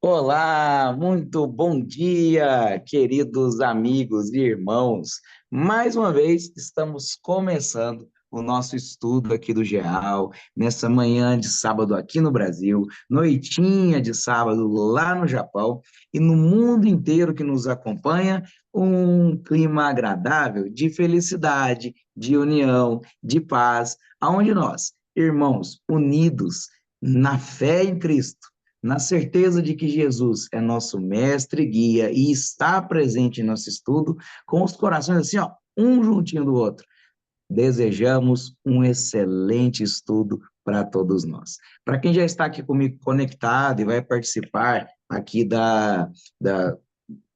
Olá, muito bom dia, queridos amigos e irmãos. Mais uma vez, estamos começando o nosso estudo aqui do GEAL, nessa manhã de sábado aqui no Brasil, noitinha de sábado lá no Japão, e no mundo inteiro que nos acompanha, um clima agradável de felicidade, de união, de paz, aonde nós, irmãos, unidos na fé em Cristo, na certeza de que Jesus é nosso mestre, guia e está presente em nosso estudo, com os corações assim, ó, um juntinho do outro. Desejamos um excelente estudo para todos nós. Para quem já está aqui comigo conectado e vai participar aqui da,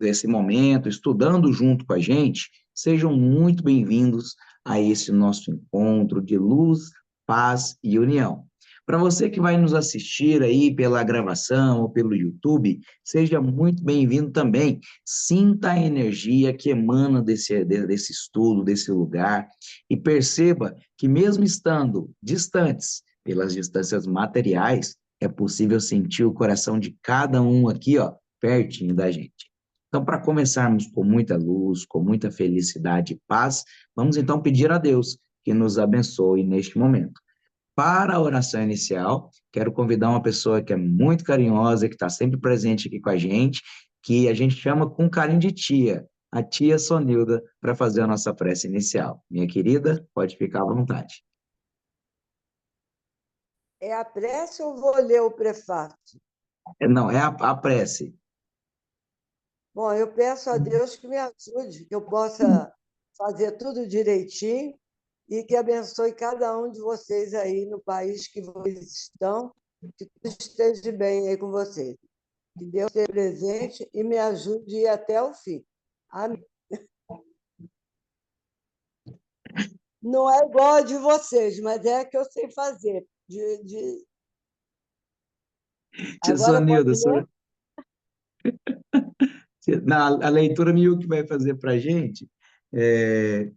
desse momento, estudando junto com a gente, sejam muito bem-vindos a esse nosso encontro de luz, paz e união. Para você que vai nos assistir aí pela gravação ou pelo YouTube, seja muito bem-vindo também. Sinta a energia que emana desse estudo, desse lugar, e perceba que, mesmo estando distantes, pelas distâncias materiais, é possível sentir o coração de cada um aqui, ó, pertinho da gente. Então, para começarmos com muita luz, com muita felicidade e paz, vamos então pedir a Deus que nos abençoe neste momento. Para a oração inicial, quero convidar uma pessoa que é muito carinhosa, que está sempre presente aqui com a gente, que a gente chama com carinho de tia, a tia Sonilda, para fazer a nossa prece inicial. Minha querida, pode ficar à vontade. É a prece ou vou ler o prefácio? Não, é a prece. Bom, eu peço a Deus que me ajude, que eu possa fazer tudo direitinho e que abençoe cada um de vocês aí no país que vocês estão, que tudo esteja bem aí com vocês. Que Deus esteja presente e me ajude a ir até o fim. Amém. Não é igual a de vocês, mas é a que eu sei fazer. Tia Agora pode Sonilda, ler? a leitura Mil que vai fazer para a gente, é,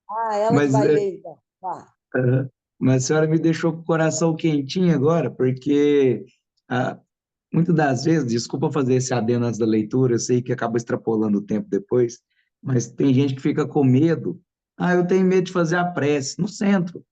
Ah, ela que mas vai ler, então. Tá. aham. Mas a senhora me deixou com o coração quentinho agora, porque muitas das vezes, desculpa fazer esse adendo antes da leitura, eu sei que acaba extrapolando o tempo depois, mas tem gente que fica com medo. Ah, eu tenho medo de fazer a prece no centro,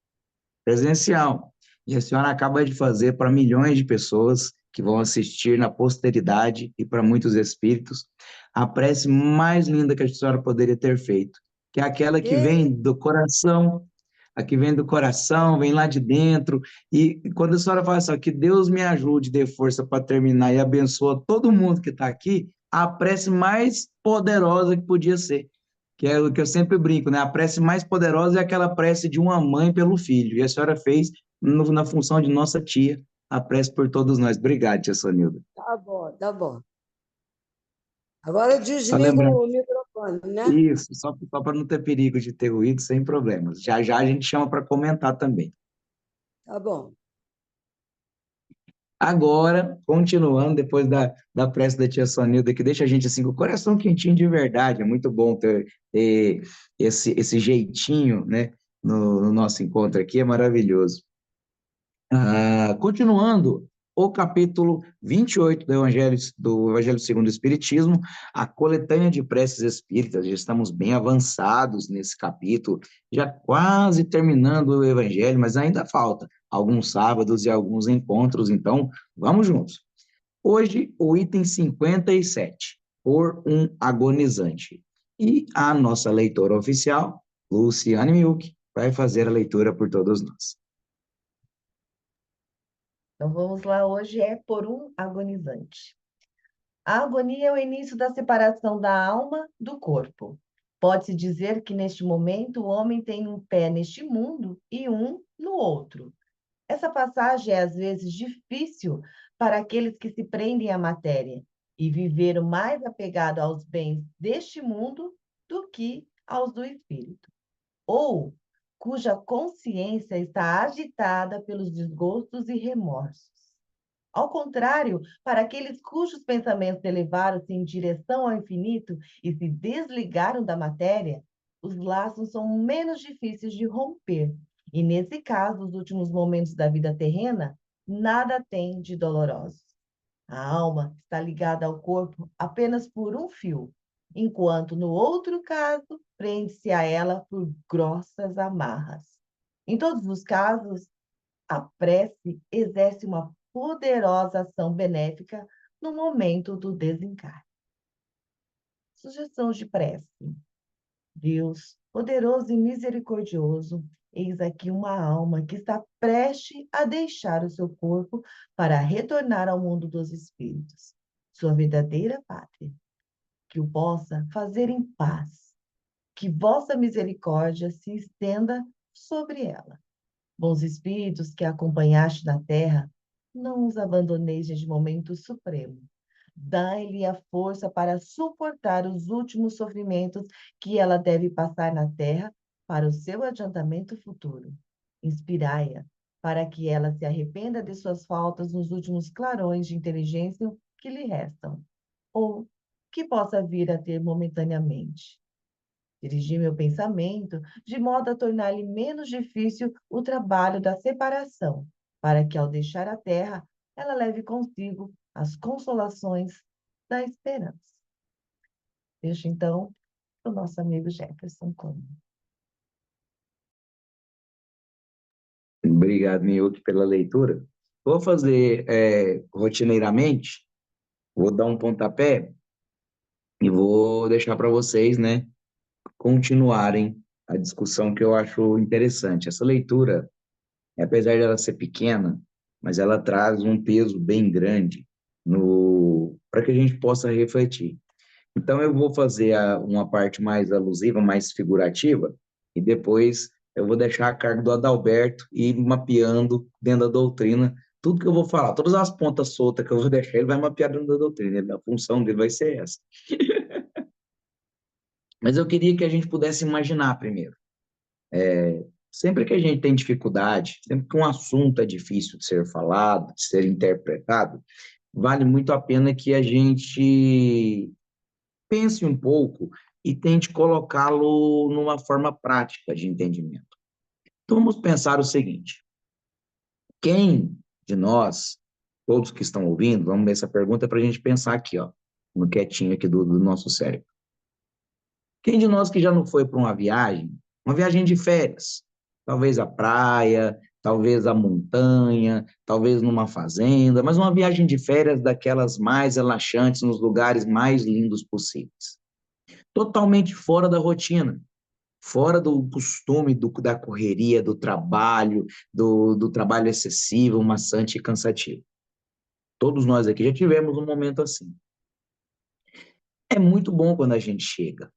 presencial. E a senhora acaba de fazer para milhões de pessoas que vão assistir na posteridade e para muitos espíritos a prece mais linda que a senhora poderia ter feito, que é aquela que E vem do coração, a que vem do coração, vem lá de dentro, e quando a senhora fala assim, ó, que Deus me ajude, dê força para terminar e abençoa todo mundo que está aqui, a prece mais poderosa que podia ser, que é o que eu sempre brinco, né? A prece mais poderosa é aquela prece de uma mãe pelo filho, e a senhora fez na função de nossa tia, a prece por todos nós. Obrigado, tia Sonilda. tá bom, tá bom. Agora eu Só desligo lembrando, o microfone, né? isso, só para não ter perigo de ter ruído, sem problemas. Já já a gente chama para comentar também. Tá bom. Agora, continuando, depois da prece da tia Sonilda, que deixa a gente assim com o coração quentinho de verdade, é muito bom ter esse jeitinho, né, no nosso encontro aqui, é maravilhoso. Continuando, o capítulo 28 do Evangelho segundo o Espiritismo, a coletânea de preces espíritas, já estamos bem avançados nesse capítulo, já quase terminando o Evangelho, mas ainda falta alguns sábados e alguns encontros, então vamos juntos. Hoje, o item 57, por um agonizante. E a nossa leitora oficial, Luciane Milk, vai fazer a leitura por todos nós. Então vamos lá, hoje é por um agonizante. A agonia é o início da separação da alma do corpo. Pode-se dizer que neste momento o homem tem um pé neste mundo e um no outro. Essa passagem é às vezes difícil para aqueles que se prendem à matéria e viveram mais apegado aos bens deste mundo do que aos do espírito, ou cuja consciência está agitada pelos desgostos e remorsos. Ao contrário, para aqueles cujos pensamentos elevaram-se em direção ao infinito e se desligaram da matéria, os laços são menos difíceis de romper. E, nesse caso, os últimos momentos da vida terrena nada têm de dolorosos. A alma está ligada ao corpo apenas por um fio, enquanto no outro caso prende-se a ela por grossas amarras. Em todos os casos, a prece exerce uma poderosa ação benéfica no momento do desencarne. Sugestão de prece. Deus, poderoso e misericordioso, eis aqui uma alma que está prestes a deixar o seu corpo para retornar ao mundo dos espíritos, sua verdadeira pátria. Que o possa fazer em paz, que vossa misericórdia se estenda sobre ela. Bons espíritos que a acompanhaste na terra, não os abandoneis neste momento supremo. Dai-lhe a força para suportar os últimos sofrimentos que ela deve passar na terra para o seu adiantamento futuro. Inspirai-a para que ela se arrependa de suas faltas nos últimos clarões de inteligência que lhe restam, ou que possa vir a ter momentaneamente. Dirigi meu pensamento de modo a tornar-lhe menos difícil o trabalho da separação, para que, ao deixar a terra, ela leve consigo as consolações da esperança. Deixo, então, para o nosso amigo Jefferson Cunha. Obrigado, Nilke, pela leitura. Vou fazer rotineiramente, vou dar um pontapé e vou deixar para vocês, né, continuarem a discussão que eu acho interessante. Essa leitura, apesar de ela ser pequena, mas ela traz um peso bem grande no para que a gente possa refletir. Então, eu vou fazer uma parte mais alusiva, mais figurativa, e depois eu vou deixar a cargo do Adalberto ir mapeando dentro da doutrina tudo que eu vou falar, todas as pontas soltas que eu vou deixar, ele vai mapear dentro da doutrina, a função dele vai ser essa. Mas eu queria que a gente pudesse imaginar primeiro. Sempre que a gente tem dificuldade, sempre que um assunto é difícil de ser falado, de ser interpretado, vale muito a pena que a gente pense um pouco e tente colocá-lo numa forma prática de entendimento. Então, vamos pensar o seguinte: quem de nós, todos que estão ouvindo, vamos ver essa pergunta para a gente pensar aqui, ó, no quietinho aqui do nosso cérebro. Quem de nós que já não foi para uma viagem de férias, talvez à praia, talvez à montanha, talvez numa fazenda, mas uma viagem de férias daquelas mais relaxantes, nos lugares mais lindos possíveis. Totalmente fora da rotina, fora do costume, da correria, do trabalho excessivo, maçante e cansativo. Todos nós aqui já tivemos um momento assim. É muito bom quando a gente chega.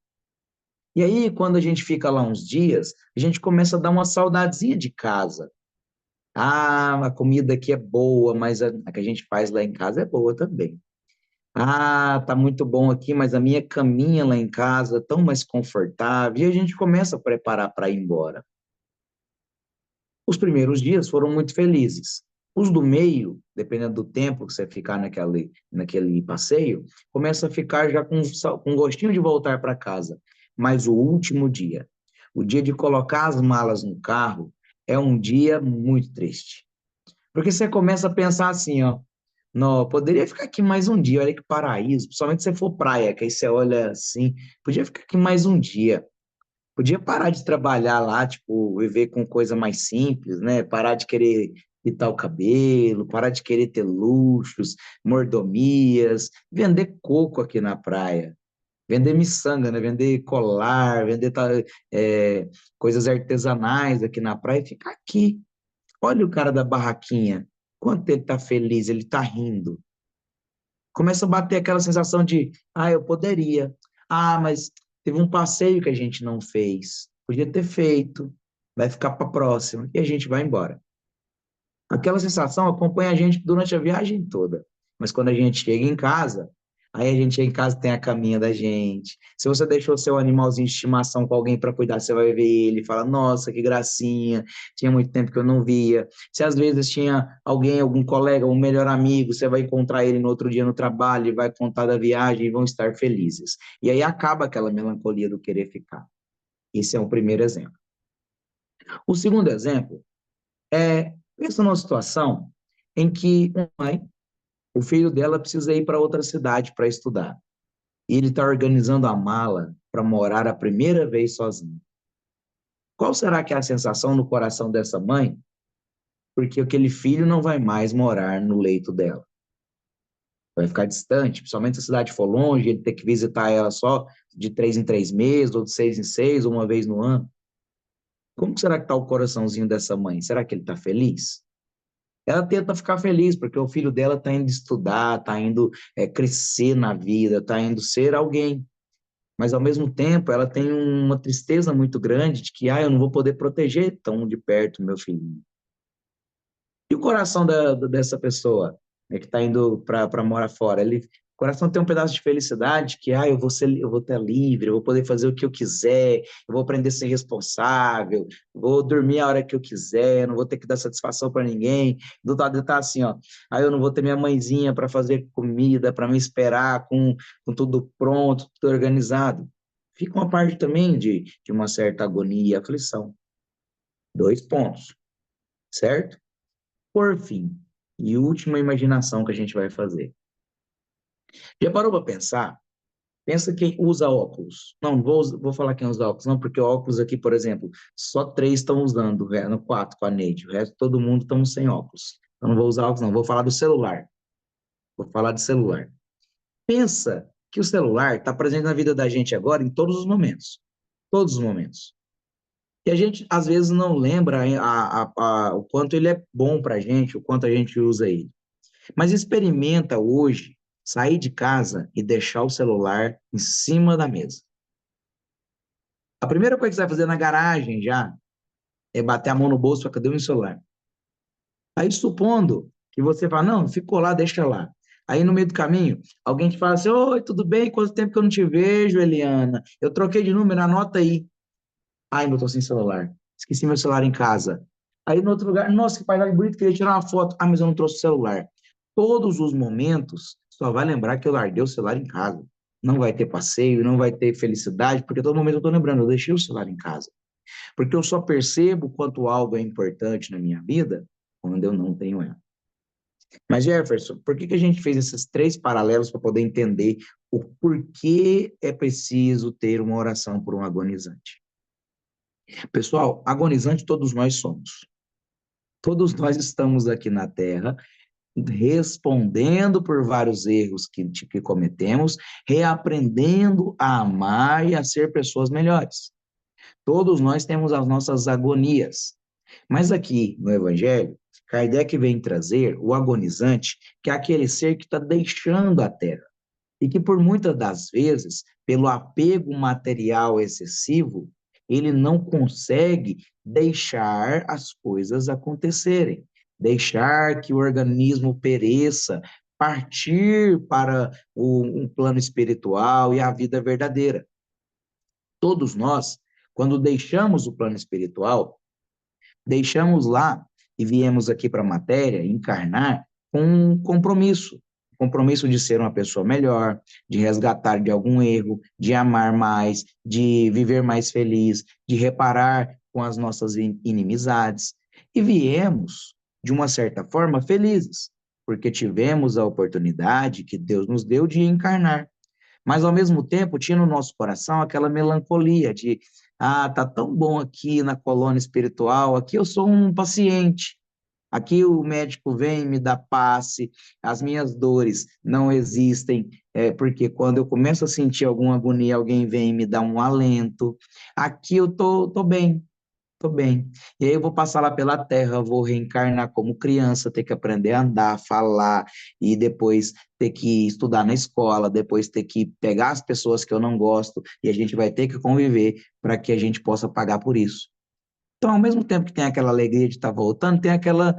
E aí, quando a gente fica lá uns dias, a gente começa a dar uma saudadezinha de casa. Ah, a comida aqui é boa, mas a que a gente faz lá em casa é boa também. Ah, tá muito bom aqui, mas a minha caminha lá em casa é tão mais confortável. E a gente começa a preparar para ir embora. Os primeiros dias foram muito felizes. Os do meio, dependendo do tempo que você ficar naquele passeio, começa a ficar já com gostinho de voltar para casa. Mas o último dia, o dia de colocar as malas no carro, é um dia muito triste. Porque você começa a pensar assim, ó, não, poderia ficar aqui mais um dia, olha que paraíso, principalmente se você for praia, que aí você olha assim, podia ficar aqui mais um dia. Podia parar de trabalhar lá, tipo, viver com coisa mais simples, né? Parar de querer pintar o cabelo, parar de querer ter luxos, mordomias, vender coco aqui na praia, vender miçanga, né? Vender colar, vender é, coisas artesanais aqui na praia e ficar aqui. Olha o cara da barraquinha, quanto ele tá feliz, ele tá rindo. Começa a bater aquela sensação de, ah, eu poderia. Ah, mas teve um passeio que a gente não fez. Podia ter feito. Vai ficar para a próxima. E a gente vai embora. Aquela sensação acompanha a gente durante a viagem toda. Mas quando a gente chega em casa, aí a gente chega em casa tem a caminha da gente. Se você deixou seu animalzinho de estimação com alguém para cuidar, você vai ver ele e fala: Nossa, que gracinha, tinha muito tempo que eu não via. Se às vezes tinha alguém, algum colega, um melhor amigo, você vai encontrar ele no outro dia no trabalho e vai contar da viagem e vão estar felizes. E aí acaba aquela melancolia do querer ficar. Esse é o primeiro exemplo. O segundo exemplo é, pensa numa situação em que um pai O filho dela precisa ir para outra cidade para estudar. E ele está organizando a mala para morar a primeira vez sozinho. Qual será que é a sensação no coração dessa mãe? Porque aquele filho não vai mais morar no leito dela. Vai ficar distante, principalmente se a cidade for longe, ele ter que visitar ela só de 3 em 3 meses, ou de 6 em 6, ou uma vez no ano. Como será que está o coraçãozinho dessa mãe? Será que ele está feliz? Ela tenta ficar feliz, porque o filho dela está indo estudar, está indo crescer na vida, está indo ser alguém. Mas, ao mesmo tempo, ela tem uma tristeza muito grande de que, eu não vou poder proteger tão de perto meu filhinho. E o coração dessa pessoa, né, que está indo para morar fora? O coração tem um pedaço de felicidade que, eu vou estar livre, eu vou poder fazer o que eu quiser, eu vou aprender a ser responsável, vou dormir a hora que eu quiser, não vou ter que dar satisfação para ninguém. Do outro lado está assim, ó, eu não vou ter minha mãezinha para fazer comida, para me esperar com tudo pronto, tudo organizado. Fica uma parte também de uma certa agonia e aflição. 2 pontos, certo? Por fim, e última imaginação que a gente vai fazer. Já parou para pensar? Pensa quem usa óculos. Não vou falar quem usa óculos, não, porque óculos aqui, por exemplo, só 3 estão usando, no 4 com a Neide, o resto todo mundo estamos sem óculos. Eu não vou usar óculos, não, vou falar do celular. Vou falar de celular. Pensa que o celular está presente na vida da gente agora em todos os momentos. Todos os momentos. E a gente, às vezes, não lembra o quanto ele é bom para a gente, o quanto a gente usa ele. Mas experimenta hoje sair de casa e deixar o celular em cima da mesa. A primeira coisa que você vai fazer na garagem já é bater a mão no bolso para cadê o meu celular? Aí, supondo que você fala, não, ficou lá, deixa lá. Aí, no meio do caminho, alguém te fala assim, oi, tudo bem? Quanto tempo que eu não te vejo, Eliana? Eu troquei de número, anota aí. Ai, não tô sem celular. Esqueci meu celular em casa. Aí, no outro lugar, nossa, que paisagem bonita, queria tirar uma foto. Mas eu não trouxe o celular. Todos os momentos, só vai lembrar que eu larguei o celular em casa. Não vai ter passeio, não vai ter felicidade, porque todo momento eu tô lembrando, eu deixei o celular em casa. Porque eu só percebo quanto algo é importante na minha vida quando eu não tenho ela. Mas, Jefferson, por que a gente fez esses 3 paralelos para poder entender o porquê é preciso ter uma oração por um agonizante? Pessoal, agonizante todos nós somos. Todos nós estamos aqui na Terra respondendo por vários erros que cometemos, reaprendendo a amar e a ser pessoas melhores. Todos nós temos as nossas agonias. Mas aqui no Evangelho, Kardec vem trazer o agonizante, que é aquele ser que está deixando a Terra. E que por muitas das vezes, pelo apego material excessivo, ele não consegue deixar as coisas acontecerem, deixar que o organismo pereça, partir para um plano espiritual e a vida verdadeira. Todos nós, quando deixamos o plano espiritual, deixamos lá e viemos aqui para a matéria encarnar com um compromisso de ser uma pessoa melhor, de resgatar de algum erro, de amar mais, de viver mais feliz, de reparar com as nossas inimizades. E viemos, de uma certa forma, felizes, porque tivemos a oportunidade que Deus nos deu de encarnar. Mas, ao mesmo tempo, tinha no nosso coração aquela melancolia de, tá tão bom aqui na colônia espiritual, aqui eu sou um paciente, aqui o médico vem e me dá passe, as minhas dores não existem, porque quando eu começo a sentir alguma agonia, alguém vem e me dá um alento. Aqui eu tô bem, tô bem. E aí eu vou passar lá pela terra, vou reencarnar como criança, ter que aprender a andar, falar, e depois ter que estudar na escola, depois ter que pegar as pessoas que eu não gosto, e a gente vai ter que conviver para que a gente possa pagar por isso. Então, ao mesmo tempo que tem aquela alegria de estar voltando, tem aquela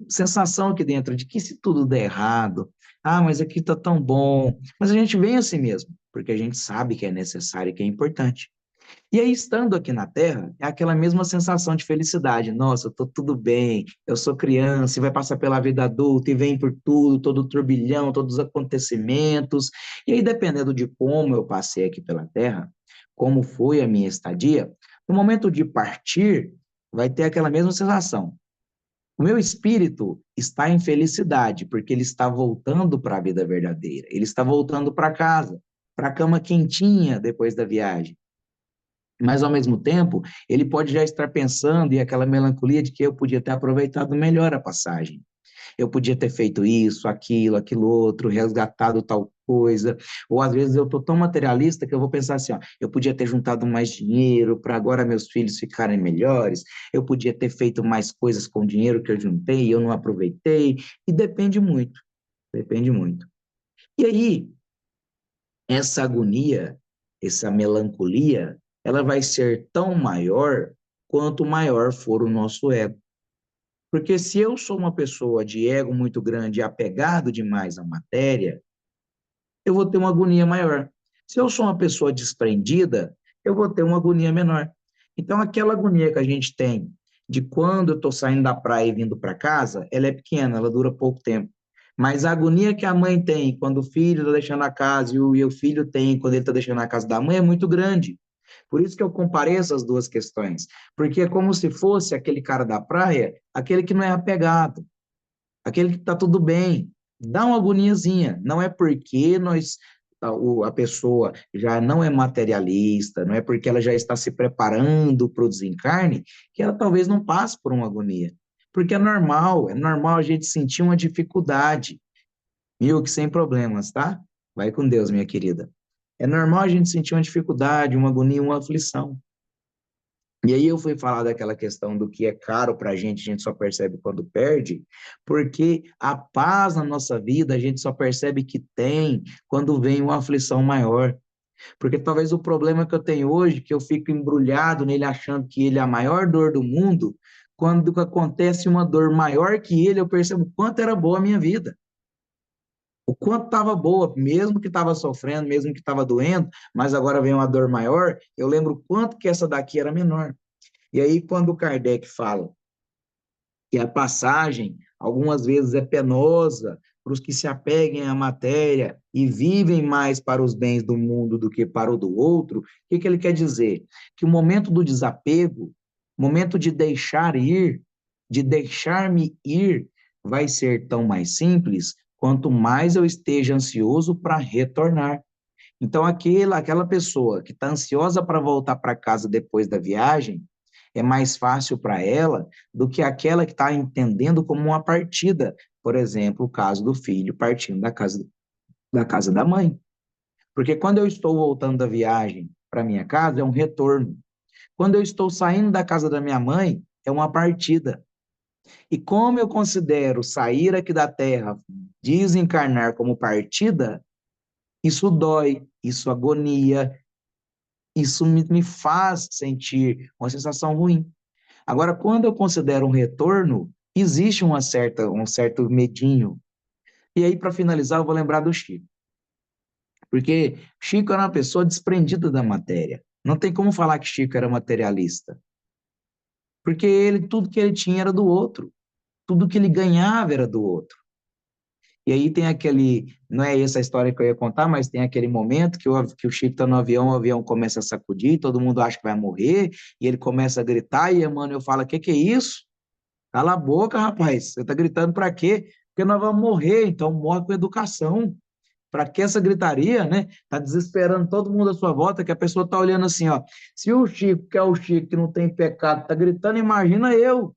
sensação aqui dentro de que se tudo der errado, mas aqui está tão bom. Mas a gente vem assim mesmo, porque a gente sabe que é necessário e que é importante. E aí, estando aqui na Terra, é aquela mesma sensação de felicidade. Nossa, eu estou tudo bem, eu sou criança, e vai passar pela vida adulta, e vem por tudo, todo o turbilhão, todos os acontecimentos. E aí, dependendo de como eu passei aqui pela Terra, como foi a minha estadia, no momento de partir, vai ter aquela mesma sensação. O meu espírito está em felicidade, porque ele está voltando para a vida verdadeira. Ele está voltando para casa, para a cama quentinha depois da viagem. Mas, ao mesmo tempo, ele pode já estar pensando e aquela melancolia de que eu podia ter aproveitado melhor a passagem. Eu podia ter feito isso, aquilo outro, resgatado tal coisa. Ou às vezes eu estou tão materialista que eu vou pensar assim, ó, eu podia ter juntado mais dinheiro para agora meus filhos ficarem melhores, eu podia ter feito mais coisas com o dinheiro que eu juntei e eu não aproveitei. E depende muito, depende muito. E aí, essa agonia, essa melancolia, ela vai ser tão maior quanto maior for o nosso ego. Porque se eu sou uma pessoa de ego muito grande e apegado demais à matéria, eu vou ter uma agonia maior. Se eu sou uma pessoa desprendida, eu vou ter uma agonia menor. Então, aquela agonia que a gente tem de quando eu estou saindo da praia e vindo para casa, ela é pequena, ela dura pouco tempo. Mas a agonia que a mãe tem quando o filho está deixando a casa e o filho tem quando ele está deixando a casa da mãe é muito grande. Por isso que eu comparei essas duas questões. Porque é como se fosse aquele cara da praia, aquele que não é apegado, aquele que está tudo bem, dá uma agoniazinha. Não é porque a pessoa já não é materialista, não é porque ela já está se preparando para o desencarne, que ela talvez não passe por uma agonia. Porque é normal a gente sentir uma dificuldade, viu? Que sem problemas, tá? Vai com Deus, minha querida. É normal a gente sentir uma dificuldade, uma agonia, uma aflição. E aí eu fui falar daquela questão do que é caro para a gente só percebe quando perde, porque a paz na nossa vida a gente só percebe que tem quando vem uma aflição maior. Porque talvez o problema que eu tenho hoje, que eu fico embrulhado nele achando que ele é a maior dor do mundo, quando acontece uma dor maior que ele, eu percebo o quanto era boa a minha vida. O quanto estava boa, mesmo que estava sofrendo, mesmo que estava doendo, mas agora vem uma dor maior, eu lembro o quanto que essa daqui era menor. E aí, quando o Kardec fala que a passagem, algumas vezes, é penosa para os que se apeguem à matéria e vivem mais para os bens do mundo do que para o do outro, o que, que ele quer dizer? Que o momento do desapego, o momento de deixar ir, de deixar-me ir, vai ser tão mais simples quanto mais eu esteja ansioso para retornar. Então, aquela pessoa que está ansiosa para voltar para casa depois da viagem, é mais fácil para ela do que aquela que está entendendo como uma partida. Por exemplo, o caso do filho partindo da casa da mãe. Porque quando eu estou voltando da viagem para minha casa, é um retorno. Quando eu estou saindo da casa da minha mãe, é uma partida. E como eu considero sair aqui da terra, desencarnar como partida, isso dói, isso agonia, isso me faz sentir uma sensação ruim. Agora, quando eu considero um retorno, existe um certo medinho. E aí, para finalizar, eu vou lembrar do Chico. Porque Chico era uma pessoa desprendida da matéria. Não tem como falar que Chico era materialista. Porque tudo que ele tinha era do outro. Tudo que ele ganhava era do outro. E aí tem não é essa a história que eu ia contar, mas tem aquele momento que o Chico está no avião, o avião começa a sacudir, todo mundo acha que vai morrer, e ele começa a gritar, e Emmanuel fala, que é isso? Cala a boca, rapaz, você está gritando para quê? Porque nós vamos morrer, então morre com educação. Para que essa gritaria, né? Está desesperando todo mundo à sua volta, que a pessoa está olhando assim, ó, se o Chico, que é o Chico, que não tem pecado, está gritando, imagina eu.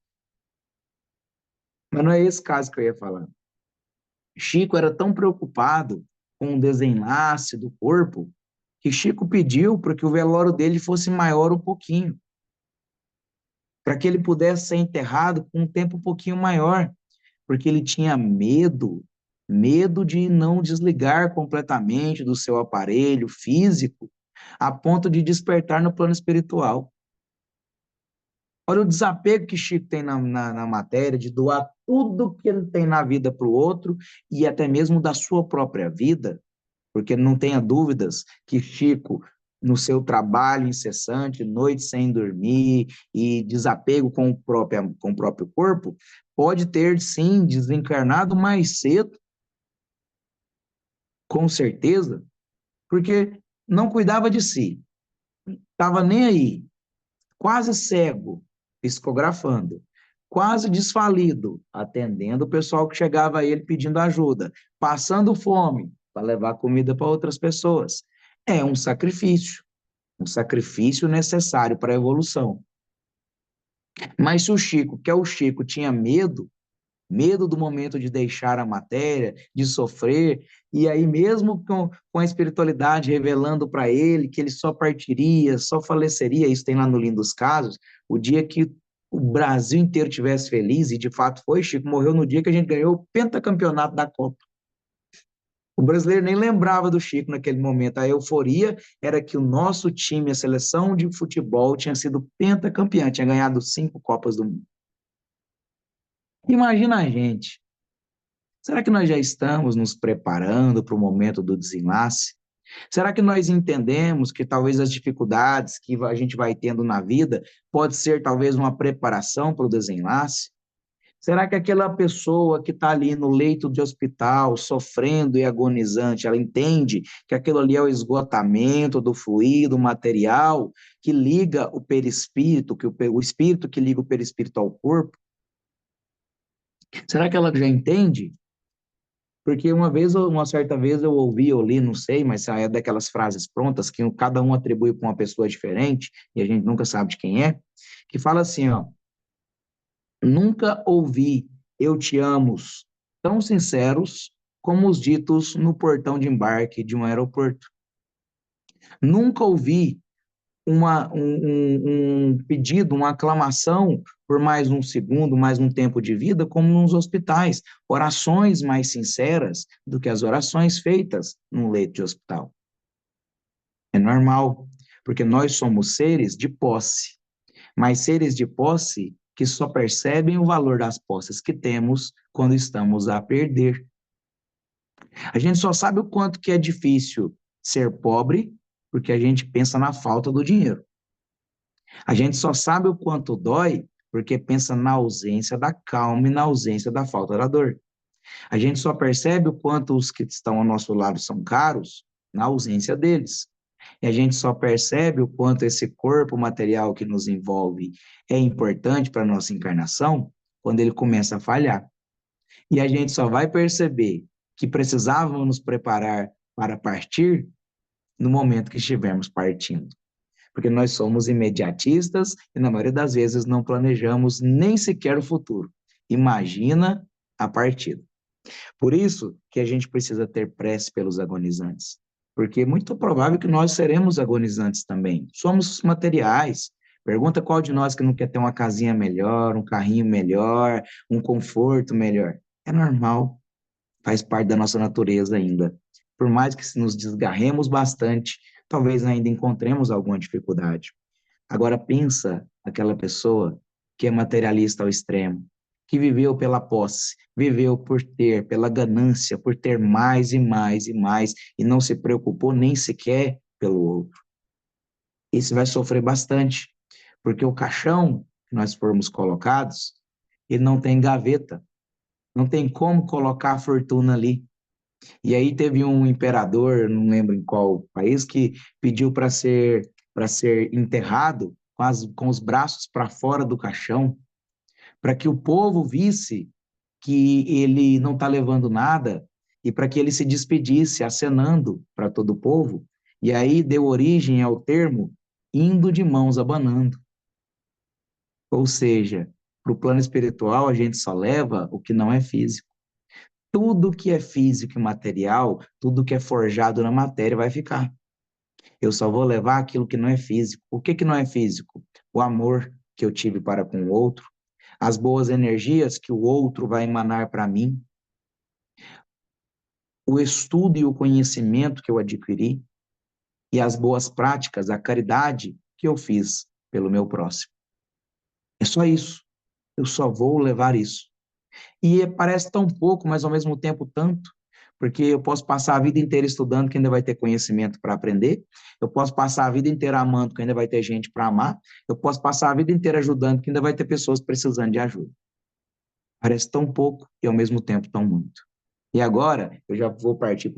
Mas não é esse caso que eu ia falar. Chico era tão preocupado com o desenlace do corpo que Chico pediu para que o velório dele fosse maior um pouquinho, para que ele pudesse ser enterrado com um tempo um pouquinho maior, porque ele tinha medo de não desligar completamente do seu aparelho físico, a ponto de despertar no plano espiritual. Olha o desapego que Chico tem na matéria, de doar tudo que ele tem na vida para o outro e até mesmo da sua própria vida, porque não tenha dúvidas que Chico, no seu trabalho incessante, noite sem dormir e desapego com o próprio corpo, pode ter, sim, desencarnado mais cedo, com certeza, porque não cuidava de si, estava nem aí, quase cego, psicografando. quase desfalido, atendendo o pessoal que chegava a ele pedindo ajuda, passando fome para levar comida para outras pessoas. É um sacrifício necessário para a evolução. Mas se o Chico, que é o Chico, tinha medo do momento de deixar a matéria, de sofrer, e aí mesmo com a espiritualidade revelando para ele que ele só partiria, só faleceria, isso tem lá no Livro dos Casos, o dia que o Brasil inteiro tivesse feliz, e de fato foi, Chico morreu no dia que a gente ganhou o pentacampeonato da Copa. O brasileiro nem lembrava do Chico naquele momento. A euforia era que o nosso time, a seleção de futebol, tinha sido pentacampeã, tinha ganhado 5 Copas do Mundo. Imagina a gente. Será que nós já estamos nos preparando para o momento do desenlace? Será que nós entendemos que talvez as dificuldades que a gente vai tendo na vida pode ser talvez uma preparação para o desenlace? Será que aquela pessoa que está ali no leito de hospital, sofrendo e agonizante, ela entende que aquilo ali é o esgotamento do fluido material que liga o perispírito, o espírito que liga o perispírito ao corpo? Será que ela já entende? Porque uma certa vez eu ouvi, eu li, não sei, mas é daquelas frases prontas que cada um atribui para uma pessoa diferente, e a gente nunca sabe de quem é, que fala assim, ó, nunca ouvi eu te amo tão sinceros como os ditos no portão de embarque de um aeroporto. Nunca ouvi um pedido, uma aclamação por mais um segundo, mais um tempo de vida, como nos hospitais. Orações mais sinceras do que as orações feitas num leito de hospital. É normal, porque nós somos seres de posse, mas seres de posse que só percebem o valor das posses que temos quando estamos a perder. A gente só sabe o quanto que é difícil ser pobre porque a gente pensa na falta do dinheiro. A gente só sabe o quanto dói porque pensa na ausência da calma e na ausência da falta da dor. A gente só percebe o quanto os que estão ao nosso lado são caros na ausência deles. E a gente só percebe o quanto esse corpo material que nos envolve é importante para a nossa encarnação quando ele começa a falhar. E a gente só vai perceber que precisávamos nos preparar para partir no momento que estivermos partindo. Porque nós somos imediatistas e, na maioria das vezes, não planejamos nem sequer o futuro. Imagina a partida. Por isso que a gente precisa ter prece pelos agonizantes, porque é muito provável que nós seremos agonizantes também. Somos materiais. Pergunta qual de nós que não quer ter uma casinha melhor, um carrinho melhor, um conforto melhor. É normal, faz parte da nossa natureza ainda. Por mais que nos desgarremos bastante, talvez ainda encontremos alguma dificuldade. Agora pensa aquela pessoa que é materialista ao extremo, que viveu pela posse, viveu por ter, pela ganância, por ter mais e mais e mais, e não se preocupou nem sequer pelo outro. Esse vai sofrer bastante, porque o caixão que nós formos colocados, ele não tem gaveta, não tem como colocar a fortuna ali. E aí teve um imperador, não lembro em qual país, que pediu para ser enterrado com os braços para fora do caixão, para que o povo visse que ele não está levando nada e para que ele se despedisse, acenando para todo o povo. E aí deu origem ao termo indo de mãos abanando. Ou seja, para o plano espiritual, a gente só leva o que não é físico. Tudo que é físico e material, tudo que é forjado na matéria vai ficar. Eu só vou levar aquilo que não é físico. O que não é físico? O amor que eu tive para com o outro, as boas energias que o outro vai emanar para mim, o estudo e o conhecimento que eu adquiri, e as boas práticas, a caridade que eu fiz pelo meu próximo. É só isso. Eu só vou levar isso. E parece tão pouco, mas ao mesmo tempo tanto, porque eu posso passar a vida inteira estudando, que ainda vai ter conhecimento para aprender, eu posso passar a vida inteira amando, que ainda vai ter gente para amar, eu posso passar a vida inteira ajudando, que ainda vai ter pessoas precisando de ajuda. Parece tão pouco e ao mesmo tempo tão muito. E agora, eu já vou partir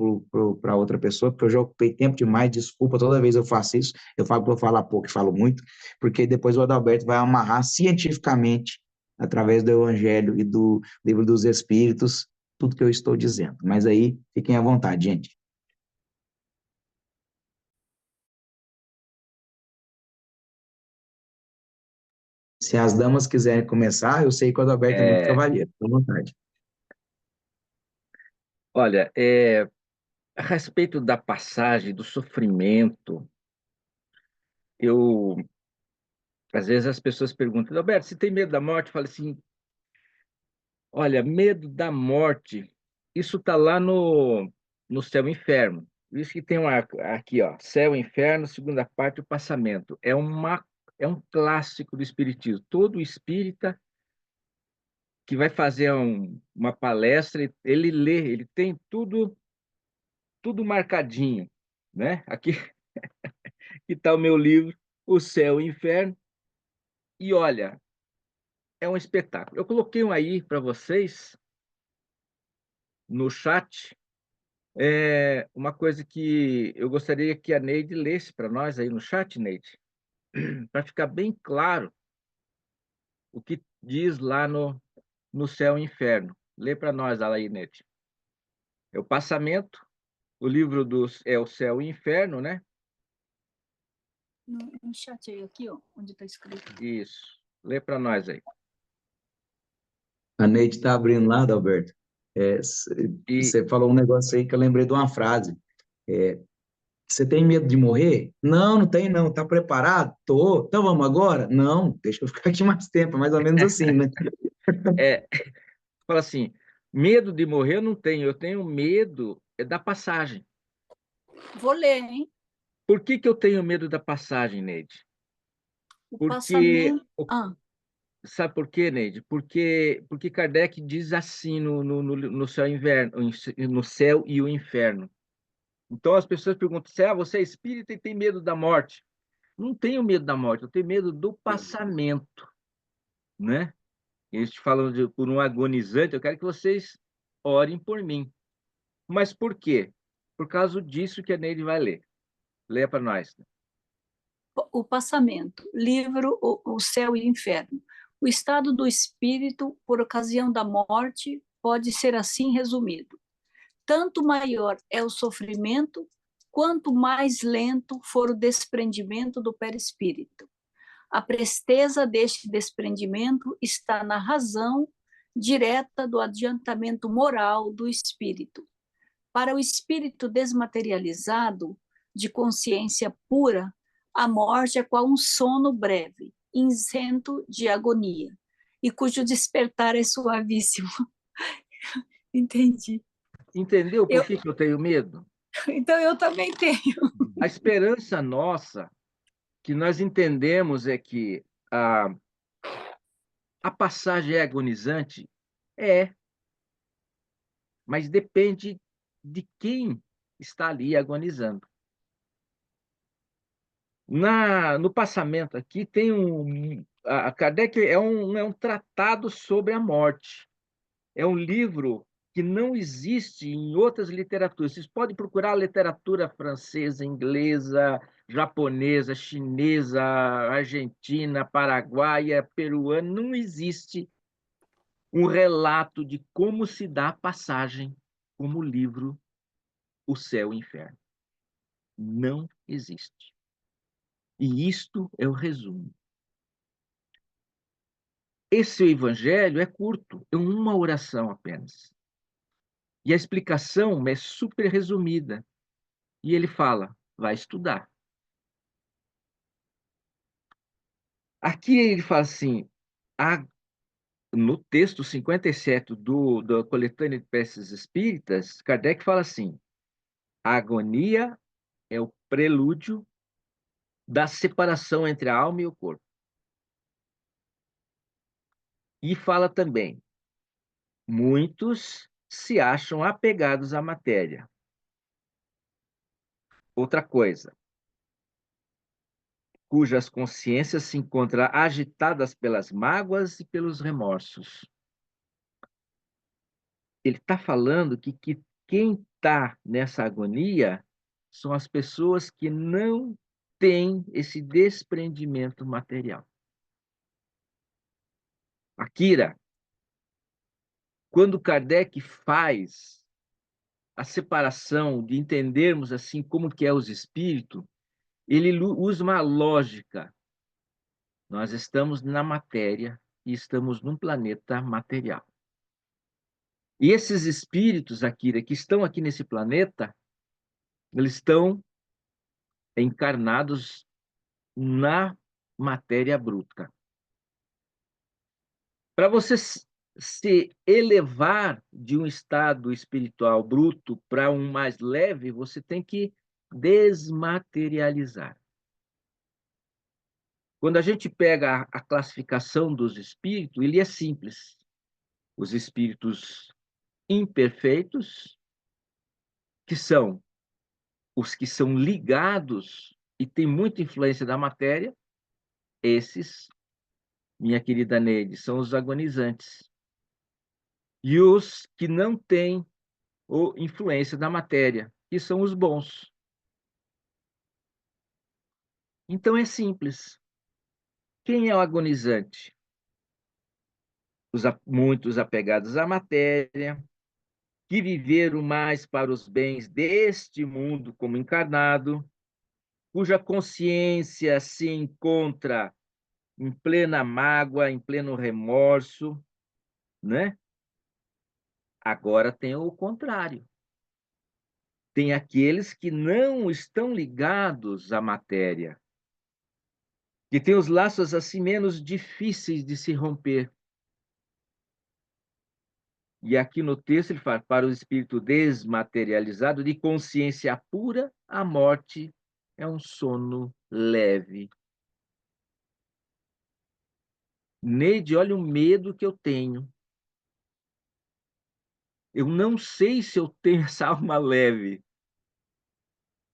para outra pessoa, porque eu já ocupei tempo demais, desculpa, toda vez eu faço isso, eu falo que eu falo pouco e falo muito, porque depois o Adalberto vai amarrar cientificamente através do Evangelho e do Livro dos Espíritos, tudo que eu estou dizendo. Mas aí, fiquem à vontade, gente. Se as damas quiserem começar, eu sei que o Adalberto é muito cavalheiro, à vontade. Olha, a respeito da passagem, do sofrimento, às vezes as pessoas perguntam, Alberto, você tem medo da morte? Eu falo assim, olha, medo da morte, isso está lá no céu e inferno. Isso que tem aqui, ó, céu e inferno, segunda parte, o passamento. É um clássico do espiritismo. Todo espírita que vai fazer uma palestra, ele lê, ele tem tudo marcadinho, né? Aqui está o meu livro, O Céu e o Inferno, e olha, é um espetáculo. Eu coloquei um aí para vocês no chat, uma coisa que eu gostaria que a Neide lesse para nós aí no chat, Neide, para ficar bem claro o que diz lá no Céu e Inferno. Lê para nós aí, Neide. É o passamento, o livro é o Céu e Inferno, né? No chat aí, aqui, ó, onde está escrito. Isso. Lê para nós aí. A Neide está abrindo lá, Adalberto. Você falou um negócio aí que eu lembrei de uma frase. Você tem medo de morrer? Não, não tem não. Tá preparado? Tô. Então vamos agora? Não, deixa eu ficar aqui mais tempo, mais ou menos assim, né? Fala assim, medo de morrer eu não tenho, eu tenho medo da passagem. Vou ler, hein? Por que eu tenho medo da passagem, Neide? Passamento... Sabe por quê, Neide? Porque Kardec diz assim no céu e inverno, no céu e o inferno. Então as pessoas perguntam, você é espírita e tem medo da morte? Não tenho medo da morte, eu tenho medo do passamento, né? Eles falam por um agonizante, eu quero que vocês orem por mim. Mas por quê? Por causa disso que a Neide vai ler. Leia para nós. O passamento, livro O Céu e o Inferno. O estado do espírito por ocasião da morte pode ser assim resumido. Tanto maior é o sofrimento, quanto mais lento for o desprendimento do perispírito. A presteza deste desprendimento está na razão direta do adiantamento moral do espírito. Para o espírito desmaterializado, de consciência pura, a morte é qual um sono breve, isento de agonia, e cujo despertar é suavíssimo. Entendi. Entendeu por que eu tenho medo? Então eu também tenho. A esperança nossa, que nós entendemos é que a passagem é agonizante, mas depende de quem está ali agonizando. No passamento aqui tem a Kardec é um tratado sobre a morte. É um livro que não existe em outras literaturas. Vocês podem procurar literatura francesa, inglesa, japonesa, chinesa, argentina, paraguaia, peruana. Não existe um relato de como se dá a passagem como livro O Céu e o Inferno. Não existe. E isto é o resumo. Esse evangelho é curto, é uma oração apenas. E a explicação é super resumida. E ele fala, vai estudar. Aqui ele fala assim, no texto 57 da Coletânea de Preces Espíritas, Kardec fala assim, a agonia é o prelúdio da separação entre a alma e o corpo. E fala também, muitos se acham apegados à matéria. Outra coisa, cujas consciências se encontram agitadas pelas mágoas e pelos remorsos. Ele está falando que quem está nessa agonia são as pessoas que não têm esse desprendimento material. Akira, quando Kardec faz a separação de entendermos assim como que é os espíritos, ele usa uma lógica. Nós estamos na matéria e estamos num planeta material. E esses espíritos, Akira, que estão aqui nesse planeta, eles estão encarnados na matéria bruta. Para você se elevar de um estado espiritual bruto para um mais leve, você tem que desmaterializar. Quando a gente pega a classificação dos espíritos, ele é simples. Os espíritos imperfeitos, que são os que são ligados e têm muita influência da matéria, esses, minha querida Neide, são os agonizantes. E os que não têm influência da matéria, que são os bons. Então é simples. Quem é o agonizante? Muitos apegados à matéria, que viveram mais para os bens deste mundo como encarnado, cuja consciência se encontra em plena mágoa, em pleno remorso, né? Agora tem o contrário. Tem aqueles que não estão ligados à matéria, que têm os laços assim menos difíceis de se romper. E aqui no texto ele fala, para o espírito desmaterializado, de consciência pura, a morte é um sono leve. Neide, olha o medo que eu tenho. Eu não sei se eu tenho essa alma leve.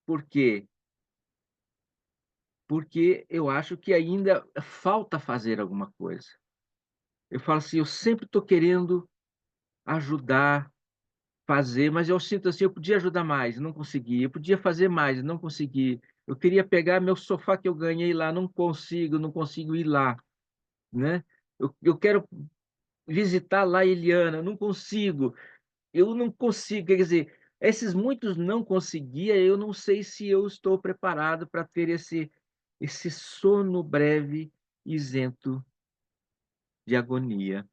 Por quê? Porque eu acho que ainda falta fazer alguma coisa. Eu falo assim, eu sempre estou querendo ajudar, fazer, mas eu sinto assim, eu podia ajudar mais, não consegui. Eu podia fazer mais, não consegui. Eu queria pegar meu sofá que eu ganhei lá, não consigo ir lá, né? Eu quero visitar lá a Eliana, não consigo. Eu não consigo, quer dizer, esses muitos não conseguia, eu não sei se eu estou preparado para ter esse sono breve, isento de agonia.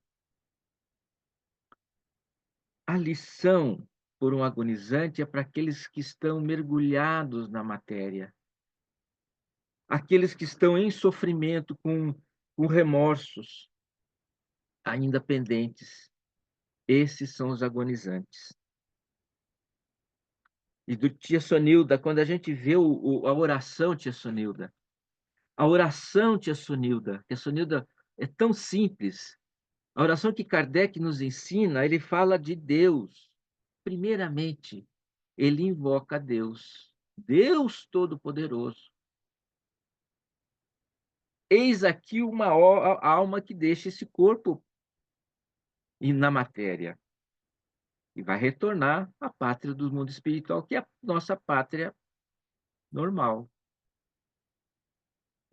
A lição por um agonizante é para aqueles que estão mergulhados na matéria, aqueles que estão em sofrimento com remorsos ainda pendentes. Esses são os agonizantes. E do tia Sonilda, quando a gente vê a oração, tia Sonilda, a oração, tia Sonilda, tia Sonilda é tão simples. A oração que Kardec nos ensina, ele fala de Deus. Primeiramente, ele invoca Deus, Deus Todo-Poderoso. Eis aqui uma alma que deixa esse corpo e na matéria e vai retornar à pátria do mundo espiritual, que é a nossa pátria normal.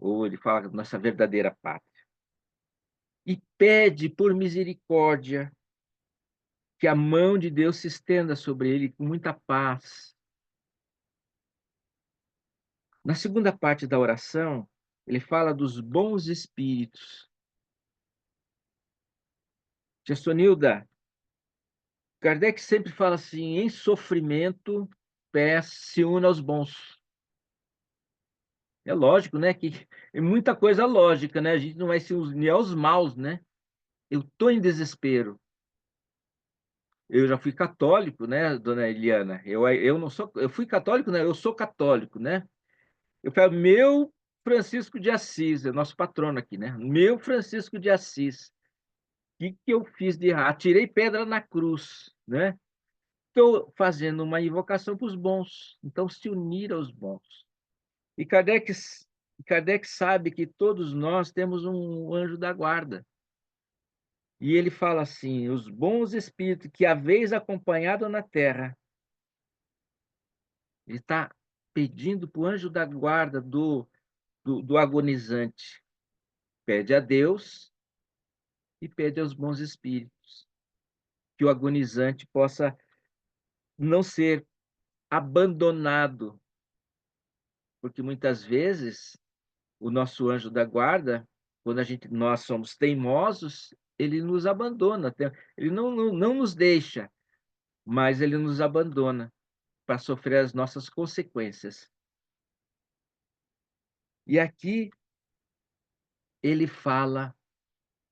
Ou ele fala nossa verdadeira pátria. E pede por misericórdia que a mão de Deus se estenda sobre ele com muita paz. Na segunda parte da oração, ele fala dos bons espíritos. Tia Sonilda, Kardec sempre fala assim, em sofrimento, se una aos bons. É lógico, né, que é muita coisa lógica, né? A gente não vai se unir aos maus, né? Eu estou em desespero. Eu já fui católico, né, dona Eliana? Eu não sou, eu fui católico, né? Eu sou católico, né? Eu falo, meu Francisco de Assis, é nosso patrono aqui, né? Meu Francisco de Assis. O que eu fiz de errado? Tirei pedra na cruz, né? Estou fazendo uma invocação para os bons. Então, se unir aos bons. E Kardec sabe que todos nós temos um anjo da guarda. E ele fala assim, os bons espíritos que haveis acompanhado na terra. Ele está pedindo para o anjo da guarda do agonizante. Pede a Deus e pede aos bons espíritos que o agonizante possa não ser abandonado, porque muitas vezes o nosso anjo da guarda, quando nós somos teimosos, ele nos abandona, ele não nos deixa, mas ele nos abandona para sofrer as nossas consequências. E aqui ele fala,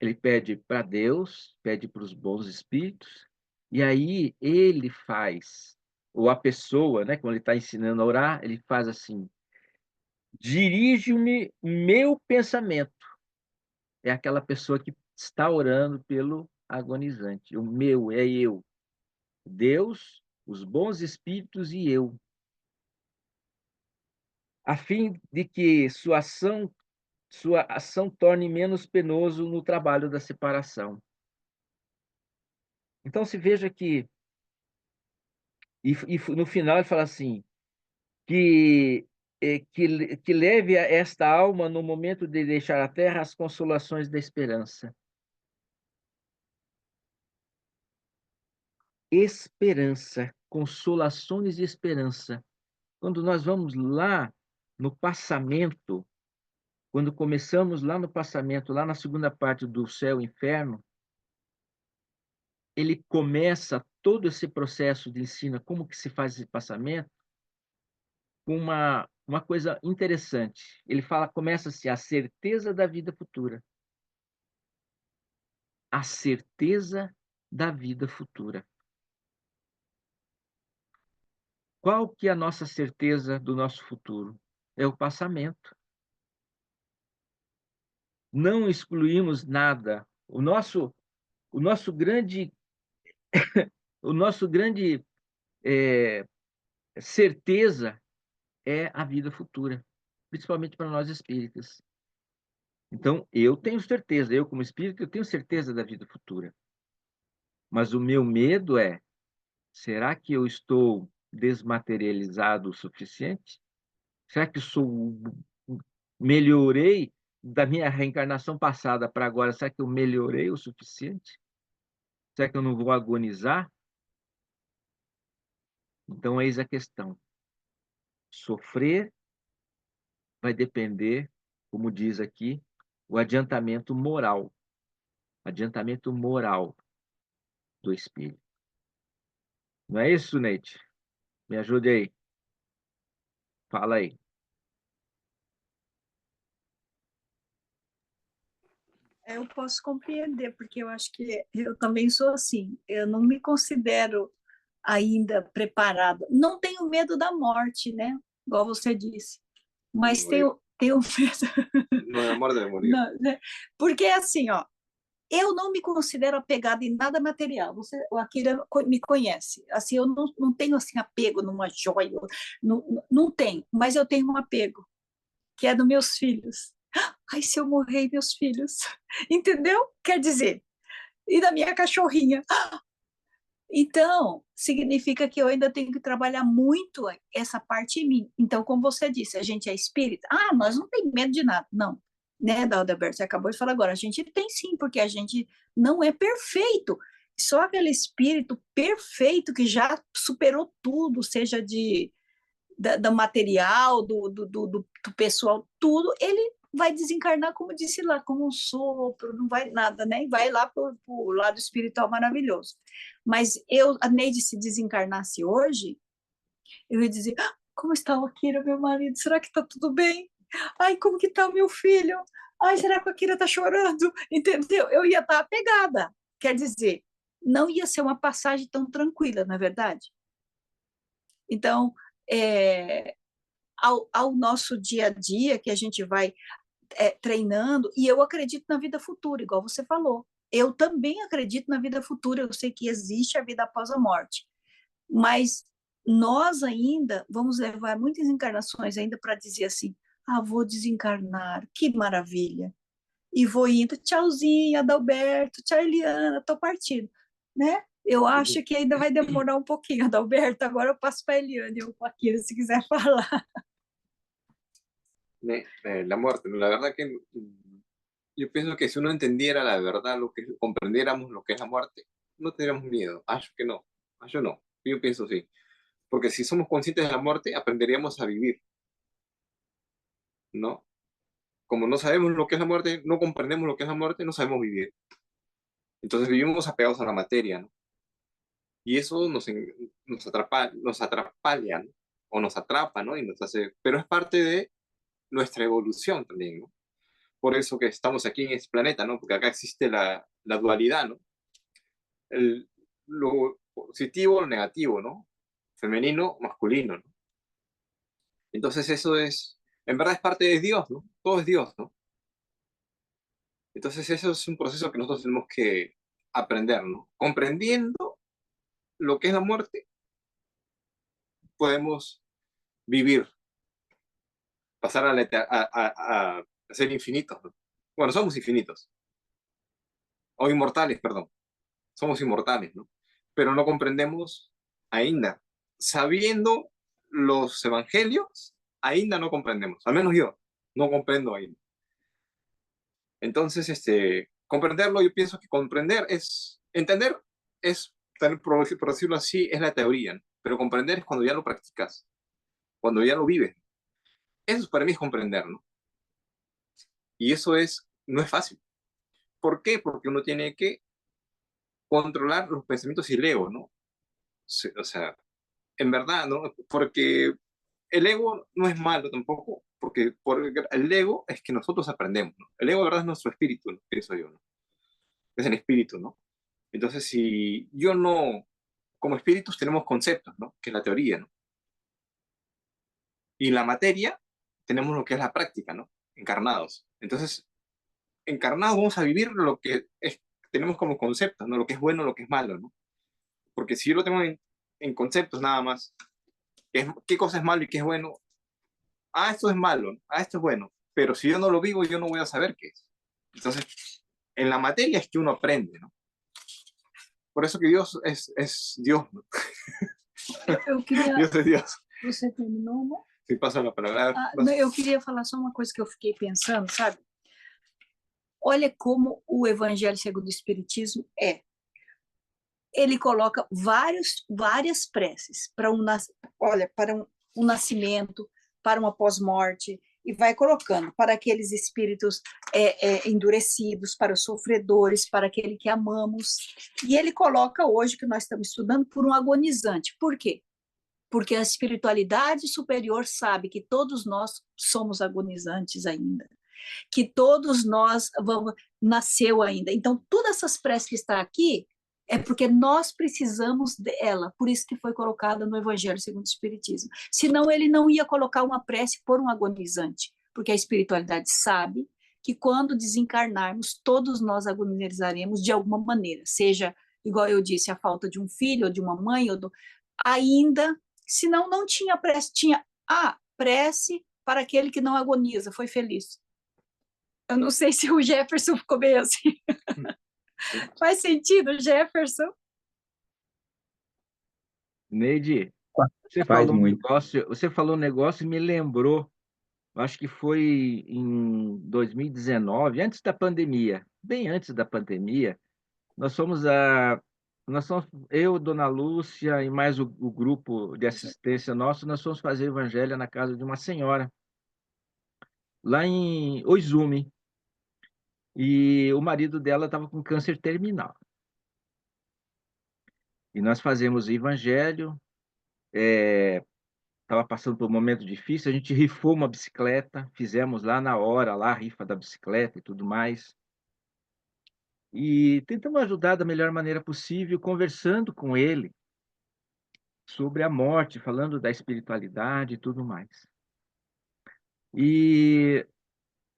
ele pede para Deus, pede para os bons espíritos, e aí ele faz, ou a pessoa, né, quando ele está ensinando a orar, ele faz assim: dirige-me meu pensamento. É aquela pessoa que está orando pelo agonizante. O meu é eu. Deus, os bons espíritos e eu. A fim de que sua ação torne menos penoso no trabalho da separação. Então se veja que, no final ele fala assim, que leve a esta alma no momento de deixar a terra as consolações da esperança. Esperança, consolações de esperança. Quando nós vamos lá no passamento, quando começamos lá no passamento, lá na segunda parte do céu e inferno, ele começa todo esse processo de ensino, como que se faz esse passamento, com uma coisa interessante. Ele fala, começa-se a certeza da vida futura. A certeza da vida futura. Qual que é a nossa certeza do nosso futuro? É o passamento. Não excluímos nada. O nosso grande certeza é a vida futura, principalmente para nós espíritas. Então, eu tenho certeza, eu como espírito, eu tenho certeza da vida futura. Mas o meu medo é, será que eu estou desmaterializado o suficiente? Será que melhorei da minha reencarnação passada para agora? Será que eu melhorei o suficiente? Será que eu não vou agonizar? Então, eis a questão. Sofrer vai depender, como diz aqui, o adiantamento moral. Adiantamento moral do espírito. Não é isso, Neide? Me ajude aí. Fala aí. Eu posso compreender, porque eu acho que eu também sou assim. Eu não me considero ainda preparada. Não tenho medo da morte, né? Igual você disse. Mas tenho medo. No me amor de morir. Não, né? Porque assim, ó, eu não me considero apegada em nada material. O Akira me conhece. Assim, eu não tenho assim apego numa joia, não tenho. Mas eu tenho um apego que é dos meus filhos. Ai, se eu morrer, meus filhos, entendeu? Quer dizer, e da minha cachorrinha. Então, significa que eu ainda tenho que trabalhar muito essa parte em mim. Então, como você disse, a gente é espírita. Ah, nós não tem medo de nada. Não, né, Adalberto? Você acabou de falar agora. A gente tem sim, porque a gente não é perfeito. Só aquele espírito perfeito que já superou tudo, seja do material, do pessoal, tudo, ele vai desencarnar, como disse lá, como um sopro, não vai nada, né? E vai lá para o lado espiritual maravilhoso. Mas a Neide, se desencarnasse hoje, eu ia dizer, como está o Akira, meu marido? Será que está tudo bem? Ai, como que está o meu filho? Ai, será que o Akira está chorando? Entendeu? Eu ia estar apegada. Quer dizer, não ia ser uma passagem tão tranquila, não é verdade? Então, ao nosso dia a dia, que a gente vai treinando, e eu acredito na vida futura, igual você falou. Eu também acredito na vida futura, eu sei que existe a vida após a morte, mas nós ainda vamos levar muitas encarnações ainda para dizer assim, vou desencarnar, que maravilha, e vou indo, tchauzinho, Adalberto, tchau, Eliana, tô partindo, né? Eu acho que ainda vai demorar um pouquinho, Adalberto, agora eu passo para a Eliana e o Akira, se quiser falar. La muerte, la verdad que yo pienso que si uno entendiera la verdad, comprendiéramos lo que es la muerte, no tendríamos miedo. Acho que no. Acho no. Yo pienso sí. Porque si somos conscientes de la muerte, aprenderíamos a vivir, ¿no? Como no sabemos lo que es la muerte, no comprendemos lo que es la muerte, no sabemos vivir. Entonces vivimos apegados a la materia, ¿no? Y eso nos atrapalla, ¿no? O nos atrapa, ¿no? Y nos hace, pero es parte de nuestra evolución también, ¿no? Por eso que estamos aquí en este planeta, ¿no? Porque acá existe la dualidad, ¿no? Lo positivo, lo negativo, ¿no? Femenino, masculino, ¿no? Entonces eso es, en verdad es parte de Dios, ¿no? Todo es Dios, ¿no? Entonces eso es un proceso que nosotros tenemos que aprender, ¿no? Comprendiendo lo que es la muerte, podemos vivir, pasar a ser infinitos, ¿no? Bueno, somos infinitos, o inmortales, perdón, somos inmortales, ¿no? Pero no comprendemos ainda. Sabiendo los evangelios, ainda no comprendemos, al menos yo no comprendo ainda. Entonces, comprenderlo, yo pienso que comprender es, entender es, por decirlo así, es la teoría, ¿no? Pero comprender es cuando ya lo practicas, cuando ya lo vives. Eso para mí es comprender, ¿no? Y eso es, no es fácil. ¿Por qué? Porque uno tiene que controlar los pensamientos y el ego, ¿no? O sea, en verdad, ¿no? Porque el ego no es malo tampoco, porque el ego es que nosotros aprendemos, ¿no? El ego, de verdad, es nuestro espíritu, ¿no? Pienso yo, ¿no? Es el espíritu, ¿no? Entonces, si yo no, como espíritus tenemos conceptos, ¿no? Que es la teoría, ¿no? Y la materia tenemos lo que es la práctica, ¿no? Encarnados. Entonces, encarnados vamos a vivir lo que tenemos como conceptos, ¿no? Lo que es bueno, lo que es malo, ¿no? Porque si yo lo tengo en conceptos nada más, qué cosa es malo y qué es bueno, ah, esto es malo, ah, esto es bueno, pero si yo no lo vivo, yo no voy a saber qué es. Entonces, en la materia es que uno aprende, ¿no? Por eso que Dios es Dios, ¿no? Eu queria. Dios es Dios. Você terminou, não? Si pasa la palabra. Não, eu queria falar só uma coisa que eu fiquei pensando, sabe? Olha como o Evangelho segundo o Espiritismo é. Ele coloca várias preces para um nascimento, para uma pós-morte, e vai colocando para aqueles espíritos endurecidos, para os sofredores, para aquele que amamos. E ele coloca hoje, que nós estamos estudando, por um agonizante. Por quê? Porque a espiritualidade superior sabe que todos nós somos agonizantes ainda, que todos nós nasceu ainda. Então, todas essas preces que está aqui é porque nós precisamos dela, por isso que foi colocada no Evangelho segundo o Espiritismo. Senão ele não ia colocar uma prece por um agonizante, porque a espiritualidade sabe que quando desencarnarmos, todos nós agonizaremos de alguma maneira, seja, igual eu disse, a falta de um filho, ou de uma mãe, ainda, senão não tinha prece, tinha prece para aquele que não agoniza, foi feliz. Eu não sei se o Jefferson ficou bem assim. Faz sentido, Jefferson? Neide, você falou um negócio e me lembrou, acho que foi em 2019, antes da pandemia, bem antes da pandemia, nós fomos eu, Dona Lúcia e mais o grupo de assistência nosso, nós fomos fazer evangelho na casa de uma senhora, lá em Oizumi, e o marido dela estava com câncer terminal. E nós fazemos o evangelho, estava passando por um momento difícil, a gente rifou uma bicicleta, fizemos lá na hora, lá a rifa da bicicleta e tudo mais. E tentamos ajudar da melhor maneira possível, conversando com ele sobre a morte, falando da espiritualidade e tudo mais. E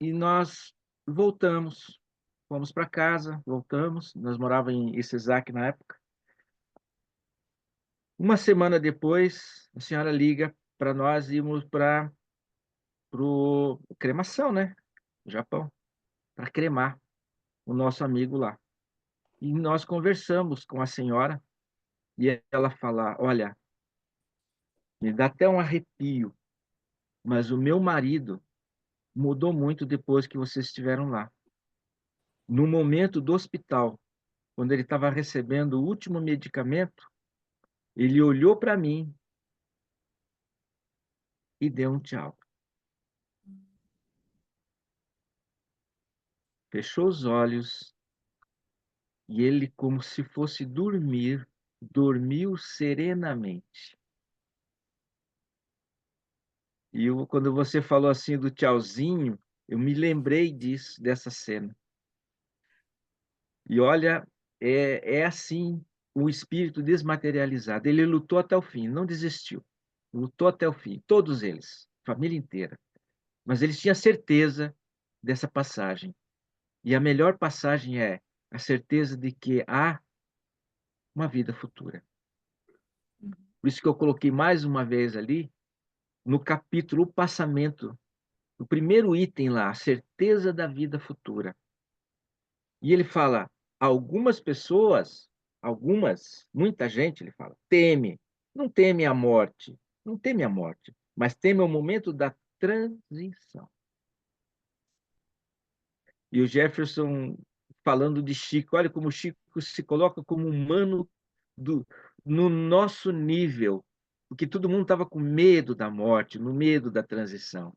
nós voltamos, fomos para casa, voltamos, nós morávamos em Isesaki na época. Uma semana depois, a senhora liga para nós irmos para cremação, né? No Japão, para cremar o nosso amigo lá. E nós conversamos com a senhora e ela fala: olha, me dá até um arrepio, mas o meu marido mudou muito depois que vocês estiveram lá. No momento do hospital, quando ele estava recebendo o último medicamento, ele olhou para mim e deu um tchau. Fechou os olhos e ele, como se fosse dormir, dormiu serenamente. E quando você falou assim do tchauzinho, eu me lembrei dessa cena. E olha, é assim o espírito desmaterializado. Ele lutou até o fim, não desistiu. Lutou até o fim, todos eles, família inteira. Mas eles tinham certeza dessa passagem. E a melhor passagem é a certeza de que há uma vida futura. Por isso que eu coloquei mais uma vez ali, no capítulo O Passamento, o primeiro item lá, a certeza da vida futura. E ele fala, algumas pessoas, muita gente, ele fala, não teme a morte, não teme a morte, mas teme o momento da transição. E o Jefferson falando de Chico, olha como o Chico se coloca como humano no nosso nível, porque todo mundo estava com medo da morte, no medo da transição.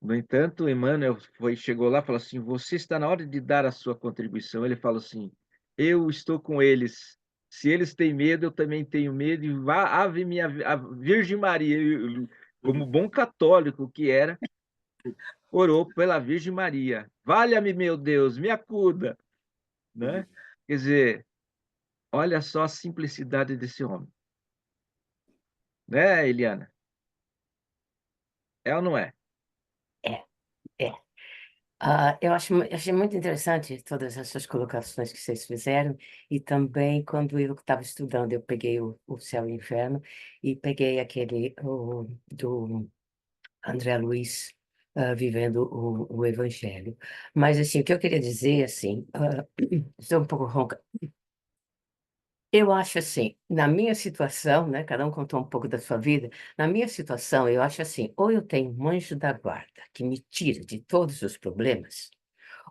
No entanto, Emmanuel chegou lá e falou assim, você está na hora de dar a sua contribuição. Ele falou assim, eu estou com eles. Se eles têm medo, eu também tenho medo. E vá, ave minha a Virgem Maria, como bom católico que era, orou pela Virgem Maria. Valha-me, meu Deus, me acuda. Né? Quer dizer, olha só a simplicidade desse homem. Né, Eliana? É ou não é? É, é. Achei muito interessante todas essas colocações que vocês fizeram, e também quando eu estava estudando, eu peguei o Céu e o Inferno, e peguei aquele do André Luiz, vivendo o Evangelho. Mas, assim, o que eu queria dizer, assim, estou um pouco ronca. Eu acho assim, na minha situação, né, cada um contou um pouco da sua vida, na minha situação, eu acho assim, ou eu tenho um anjo da guarda que me tira de todos os problemas,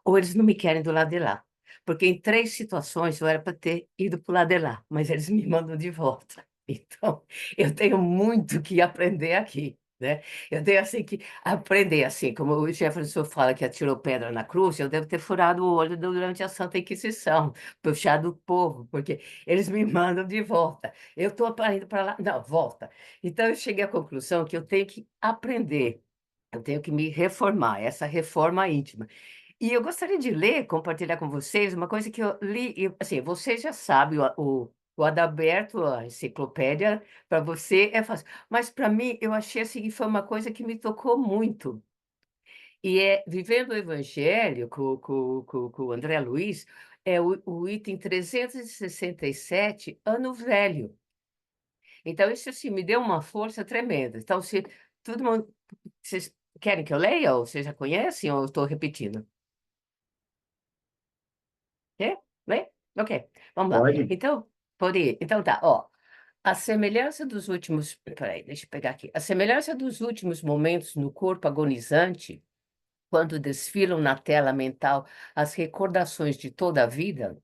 ou eles não me querem do lado de lá. Porque em 3 situações eu era para ter ido para o lado de lá, mas eles me mandam de volta. Então, eu tenho muito que aprender aqui, né? Eu tenho assim que aprender, assim, como o Jefferson fala que atirou pedra na cruz, eu devo ter furado o olho durante a Santa Inquisição, puxado o povo, porque eles me mandam de volta. Eu estou indo para lá, não, volta. Então, eu cheguei à conclusão que eu tenho que aprender, eu tenho que me reformar, essa reforma íntima. E eu gostaria de ler, compartilhar com vocês uma coisa que eu li, e, assim, vocês já sabem, o Adalberto, a enciclopédia, para você é fácil. Mas para mim, eu achei assim, que foi uma coisa que me tocou muito. E é Vivendo o Evangelho, com o André Luiz, é o item 367, Ano Velho. Então, isso assim, me deu uma força tremenda. Então, se todo mundo. Vocês querem que eu leia, ou vocês já conhecem, ou eu estou repetindo? Quer? Lê? Ok, vamos lá. Pode. Então, pode ir. Então tá, ó. A semelhança dos últimos. Peraí, deixa eu pegar aqui. A semelhança dos últimos momentos no corpo agonizante, quando desfilam na tela mental as recordações de toda a vida,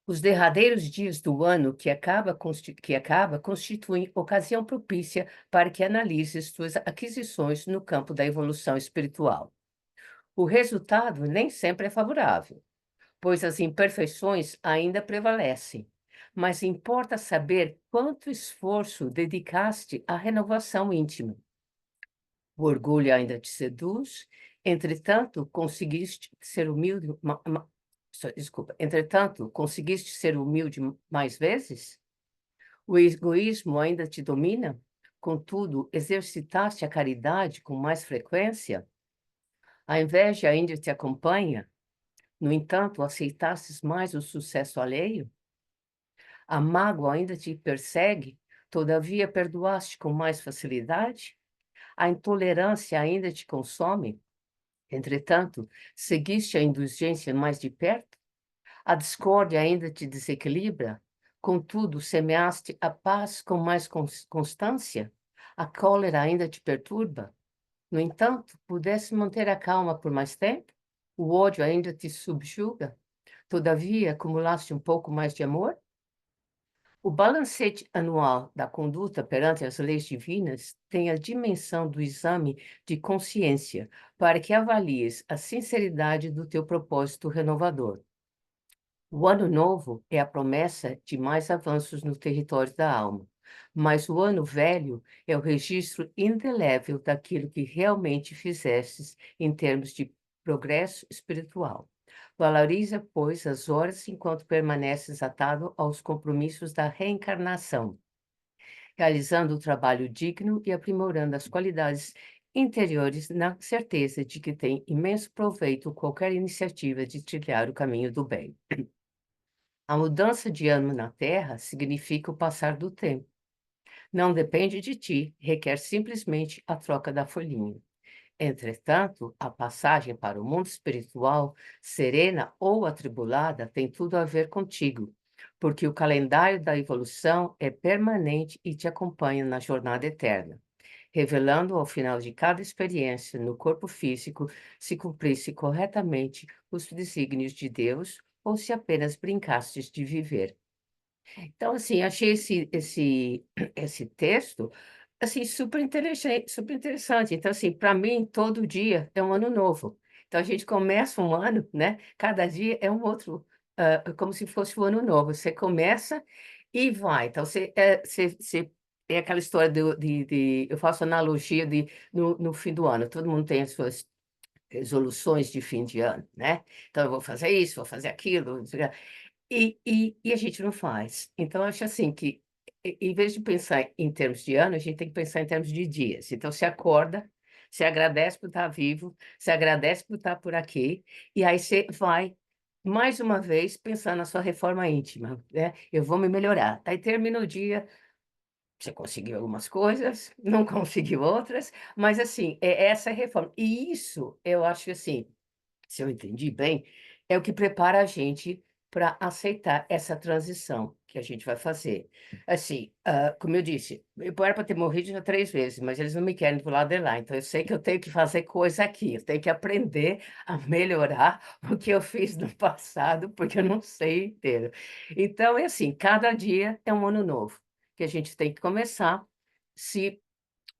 os derradeiros dias do ano que acaba constituem ocasião propícia para que analises suas aquisições no campo da evolução espiritual. O resultado nem sempre é favorável, pois as imperfeições ainda prevalecem. Mas importa saber quanto esforço dedicaste à renovação íntima. O orgulho ainda te seduz, entretanto, conseguiste ser humilde. Desculpa, entretanto, conseguiste ser humilde mais vezes? O egoísmo ainda te domina? Contudo, exercitaste a caridade com mais frequência? A inveja ainda te acompanha? No entanto, aceitastes mais o sucesso alheio? A mágoa ainda te persegue? Todavia, perdoaste com mais facilidade? A intolerância ainda te consome? Entretanto, seguiste a indulgência mais de perto? A discórdia ainda te desequilibra? Contudo, semeaste a paz com mais constância? A cólera ainda te perturba? No entanto, pudesse manter a calma por mais tempo? O ódio ainda te subjuga? Todavia, acumulaste um pouco mais de amor? O balancete anual da conduta perante as leis divinas tem a dimensão do exame de consciência para que avalies a sinceridade do teu propósito renovador. O ano novo é a promessa de mais avanços no território da alma, mas o ano velho é o registro indelével daquilo que realmente fizestes em termos de progresso espiritual. Valoriza, pois, as horas enquanto permaneces atado aos compromissos da reencarnação, realizando o trabalho digno e aprimorando as qualidades interiores na certeza de que tem imenso proveito qualquer iniciativa de trilhar o caminho do bem. A mudança de ano na Terra significa o passar do tempo. Não depende de ti, requer simplesmente a troca da folhinha. Entretanto, a passagem para o mundo espiritual, serena ou atribulada, tem tudo a ver contigo, porque o calendário da evolução é permanente e te acompanha na jornada eterna, revelando ao final de cada experiência no corpo físico se cumprisse corretamente os desígnios de Deus ou se apenas brincastes de viver. Então, assim, achei esse texto assim super interessante. Então, assim, para mim, todo dia é um ano novo. Então, a gente começa um ano, né? Cada dia é um outro, como se fosse um ano novo. Você começa e vai. Então, você é aquela história eu faço analogia no fim do ano. Todo mundo tem as suas resoluções de fim de ano, né? Então, eu vou fazer isso, vou fazer aquilo. E a gente não faz. Então, eu acho assim que, em vez de pensar em termos de ano, a gente tem que pensar em termos de dias. Então, você acorda, você agradece por estar vivo, você agradece por estar por aqui, e aí você vai, mais uma vez, pensar na sua reforma íntima, né? Eu vou me melhorar. Aí termina o dia, você conseguiu algumas coisas, não conseguiu outras, mas, assim, essa é a reforma. E isso, eu acho assim, se eu entendi bem, é o que prepara a gente para aceitar essa transição que a gente vai fazer. Assim, como eu disse, eu era para ter morrido já 3 vezes, mas eles não me querem do lado de lá, então eu sei que eu tenho que fazer coisa aqui, eu tenho que aprender a melhorar o que eu fiz no passado, porque eu não sei inteiro. Então, é assim, cada dia é um ano novo, que a gente tem que começar se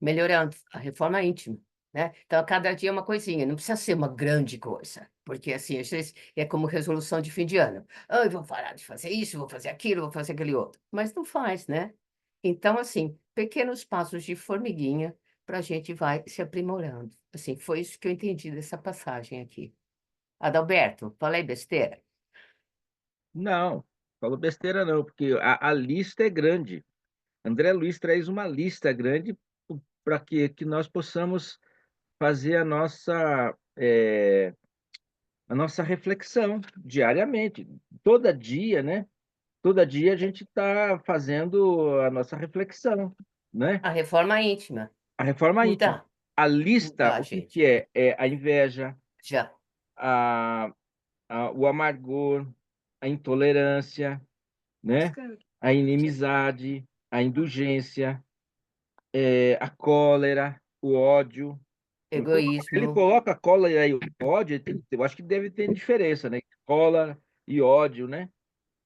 melhorando, a reforma íntima, né? Então, a cada dia é uma coisinha, não precisa ser uma grande coisa, porque assim, às vezes é como resolução de fim de ano. Ah, eu vou parar de fazer isso, vou fazer aquilo, vou fazer aquele outro. Mas não faz, né? Então, assim, pequenos passos de formiguinha para a gente vai se aprimorando. Assim, foi isso que eu entendi dessa passagem aqui. Adalberto, falei besteira? Não, falou besteira não, porque a lista é grande. André Luiz traz uma lista grande para que nós possamos fazer a nossa reflexão diariamente. Todo dia, né? Todo dia a gente está fazendo a nossa reflexão, né? A reforma íntima. A reforma íntima. Mudar, A lista, mudar, o que gente. que é? É a inveja, Já. a, o amargor, a intolerância, né? A inimizade, a indulgência, a cólera, o ódio. Ele Egoísmo. coloca cólera e ódio, eu acho que deve ter diferença, né? Cólera e ódio, né?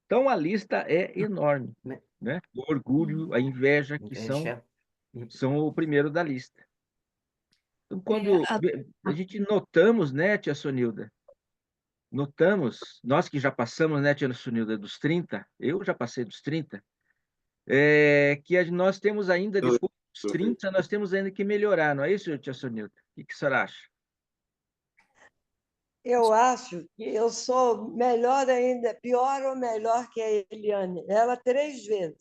Então a lista é enorme, Né? né? O orgulho, a inveja, que Inveja. são o primeiro da lista. Então, É, quando a gente notamos, né, tia Sonilda? Notamos, nós que já passamos, né, tia Sonilda, dos 30, eu já passei dos 30, que nós temos ainda, depois dos 30, nós temos ainda que melhorar, não é isso, tia Sonilda? O que a senhora acha? Eu acho que eu sou melhor ainda, pior ou melhor que a Eliane. Ela 3 vezes.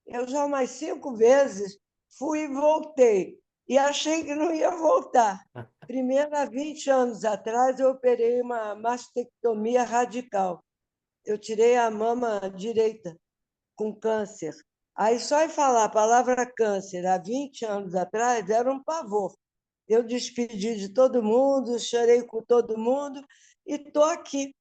Eu já umas 5 vezes fui e voltei. E achei que não ia voltar. Primeiro, há 20 anos atrás, eu operei uma mastectomia radical. Eu tirei a mama direita com câncer. Aí, só em falar a palavra câncer há 20 anos atrás, era um pavor. Eu despedi de todo mundo, chorei com todo mundo e estou aqui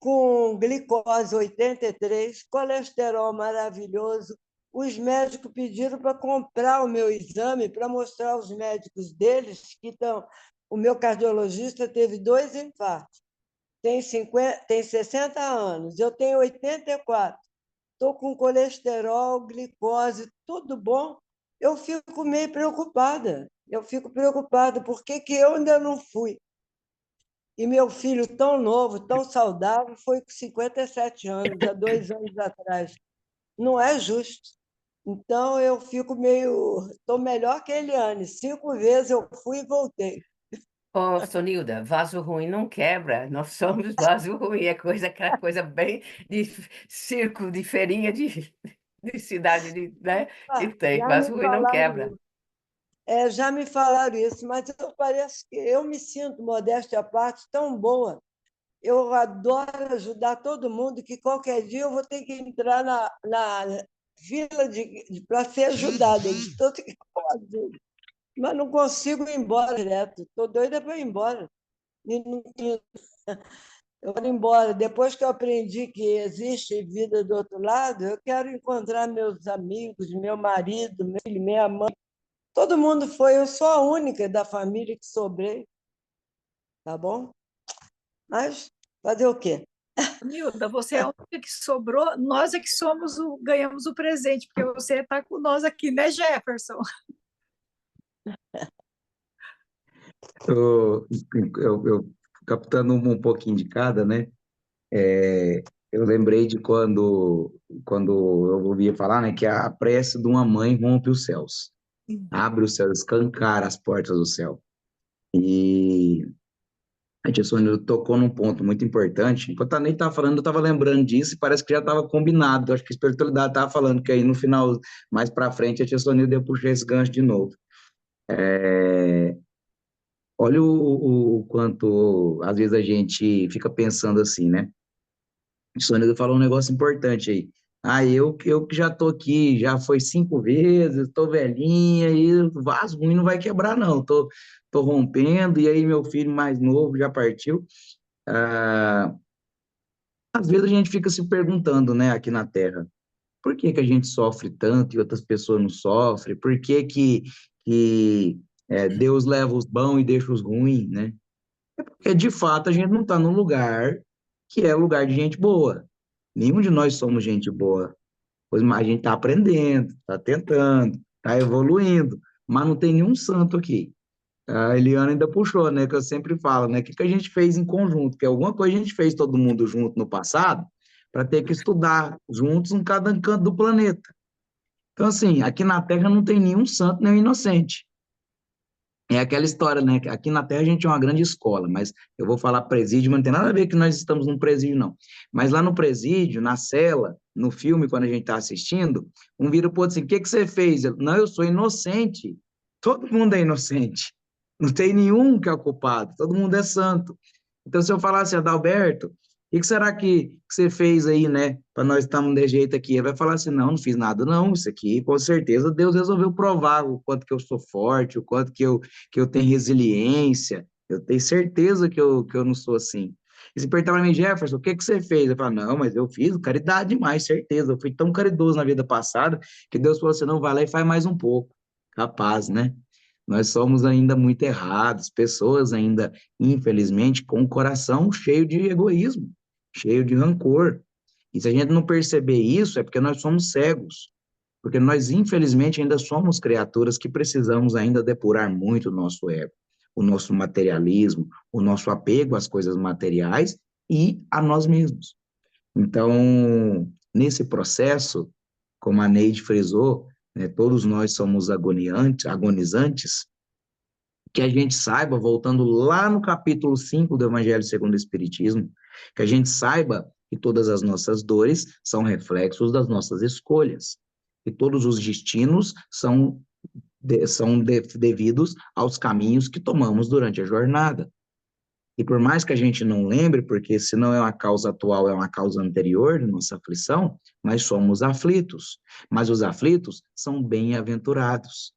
com glicose 83, colesterol maravilhoso. Os médicos pediram para comprar o meu exame para mostrar aos médicos deles que estão. O meu cardiologista teve 2 infartos. tem 60 anos, eu tenho 84. Estou com colesterol, glicose, tudo bom. Eu fico meio preocupada. Eu fico preocupada, por que eu ainda não fui? E meu filho, tão novo, tão saudável, foi com 57 anos, há 2 anos atrás. Não é justo. Então, eu fico meio. Estou melhor que a Eliane. 5 vezes eu fui e voltei. Ô, Sonilda, vaso ruim não quebra. Nós somos vaso ruim. É coisa, aquela coisa bem de circo, de feirinha, de cidade, né? Que tem. Já me Vaso ruim não falaram quebra. isso. Já me falaram isso, mas eu parece que eu me sinto, modéstia à parte, tão boa. Eu adoro ajudar todo mundo, que qualquer dia eu vou ter que entrar na fila para ser ajudada, de tanto que eu ajudo. Mas não consigo ir embora direto. Estou doida para ir embora. Eu quero ir embora. Depois que eu aprendi que existe vida do outro lado, eu quero encontrar meus amigos, meu marido, meu filho, minha mãe. Todo mundo foi, eu sou a única da família que sobrei, tá bom? Mas fazer o quê? Nilda, você é a única que sobrou, nós é que ganhamos o presente, porque você está com nós aqui, né, Jefferson? Eu, eu captando um pouquinho de cada, né? Eu lembrei de quando eu ouvia falar, né, que a prece de uma mãe rompe os céus, abre o céu, escancara as portas do céu. E a tia Sônia tocou num ponto muito importante. Enquanto a Ney estava falando, eu estava lembrando disso e parece que já estava combinado. Eu acho que a espiritualidade estava falando que aí no final, mais para frente, a tia Sônia deu puxar esse gancho de novo. Olha o quanto, às vezes, a gente fica pensando assim, né? A Sônia falou um negócio importante aí. Ah, eu que já tô aqui, já foi 5 vezes, tô velhinha e o vaso ruim não vai quebrar, não. Tô rompendo, e aí meu filho mais novo já partiu. Ah, às vezes a gente fica se perguntando, né, aqui na Terra, por que que a gente sofre tanto e outras pessoas não sofrem? Por que que Deus leva os bons e deixa os ruins, né? É porque, de fato, a gente não está num lugar que é lugar de gente boa. Nenhum de nós somos gente boa. Pois mas a gente está aprendendo, está tentando, está evoluindo, mas não tem nenhum santo aqui. A Eliana ainda puxou, né? Que eu sempre falo, né? O que que a gente fez em conjunto? Que alguma coisa a gente fez todo mundo junto no passado para ter que estudar juntos em cada canto do planeta. Então, assim, aqui na Terra não tem nenhum santo nem inocente. É aquela história, né? Que aqui na Terra a gente é uma grande escola, mas eu vou falar presídio, mas não tem nada a ver que nós estamos num presídio, não. Mas lá no presídio, na cela, no filme, quando a gente está assistindo, um vira pro outro assim: o que que você fez? Não, eu sou inocente. Todo mundo é inocente. Não tem nenhum que é o culpado. Todo mundo é santo. Então, se eu falasse, Adalberto, o que será que você fez aí, né, para nós estarmos de jeito aqui? Ele vai falar assim: não, não fiz nada, não. Isso aqui, com certeza, Deus resolveu provar o quanto que eu sou forte, o quanto que eu tenho resiliência. Eu tenho certeza que eu não sou assim. E se perguntar para mim, Jefferson, o que que você fez? Eu falo: não, mas eu fiz caridade demais, certeza. Eu fui tão caridoso na vida passada que Deus falou assim: não, vai lá e faz mais um pouco. Capaz, né? Nós somos ainda muito errados, pessoas ainda, infelizmente, com o coração cheio de egoísmo, cheio de rancor. E se a gente não perceber isso, é porque nós somos cegos. Porque nós, infelizmente, ainda somos criaturas que precisamos ainda depurar muito o nosso ego, o nosso materialismo, o nosso apego às coisas materiais e a nós mesmos. Então, nesse processo, como a Neide frisou, né, todos nós somos agonizantes, que a gente saiba, voltando lá no capítulo 5 do Evangelho segundo o Espiritismo, que a gente saiba que todas as nossas dores são reflexos das nossas escolhas, e todos os destinos são devidos aos caminhos que tomamos durante a jornada. E por mais que a gente não lembre, porque se não é uma causa atual, é uma causa anterior de nossa aflição, nós somos aflitos. Mas os aflitos são bem-aventurados.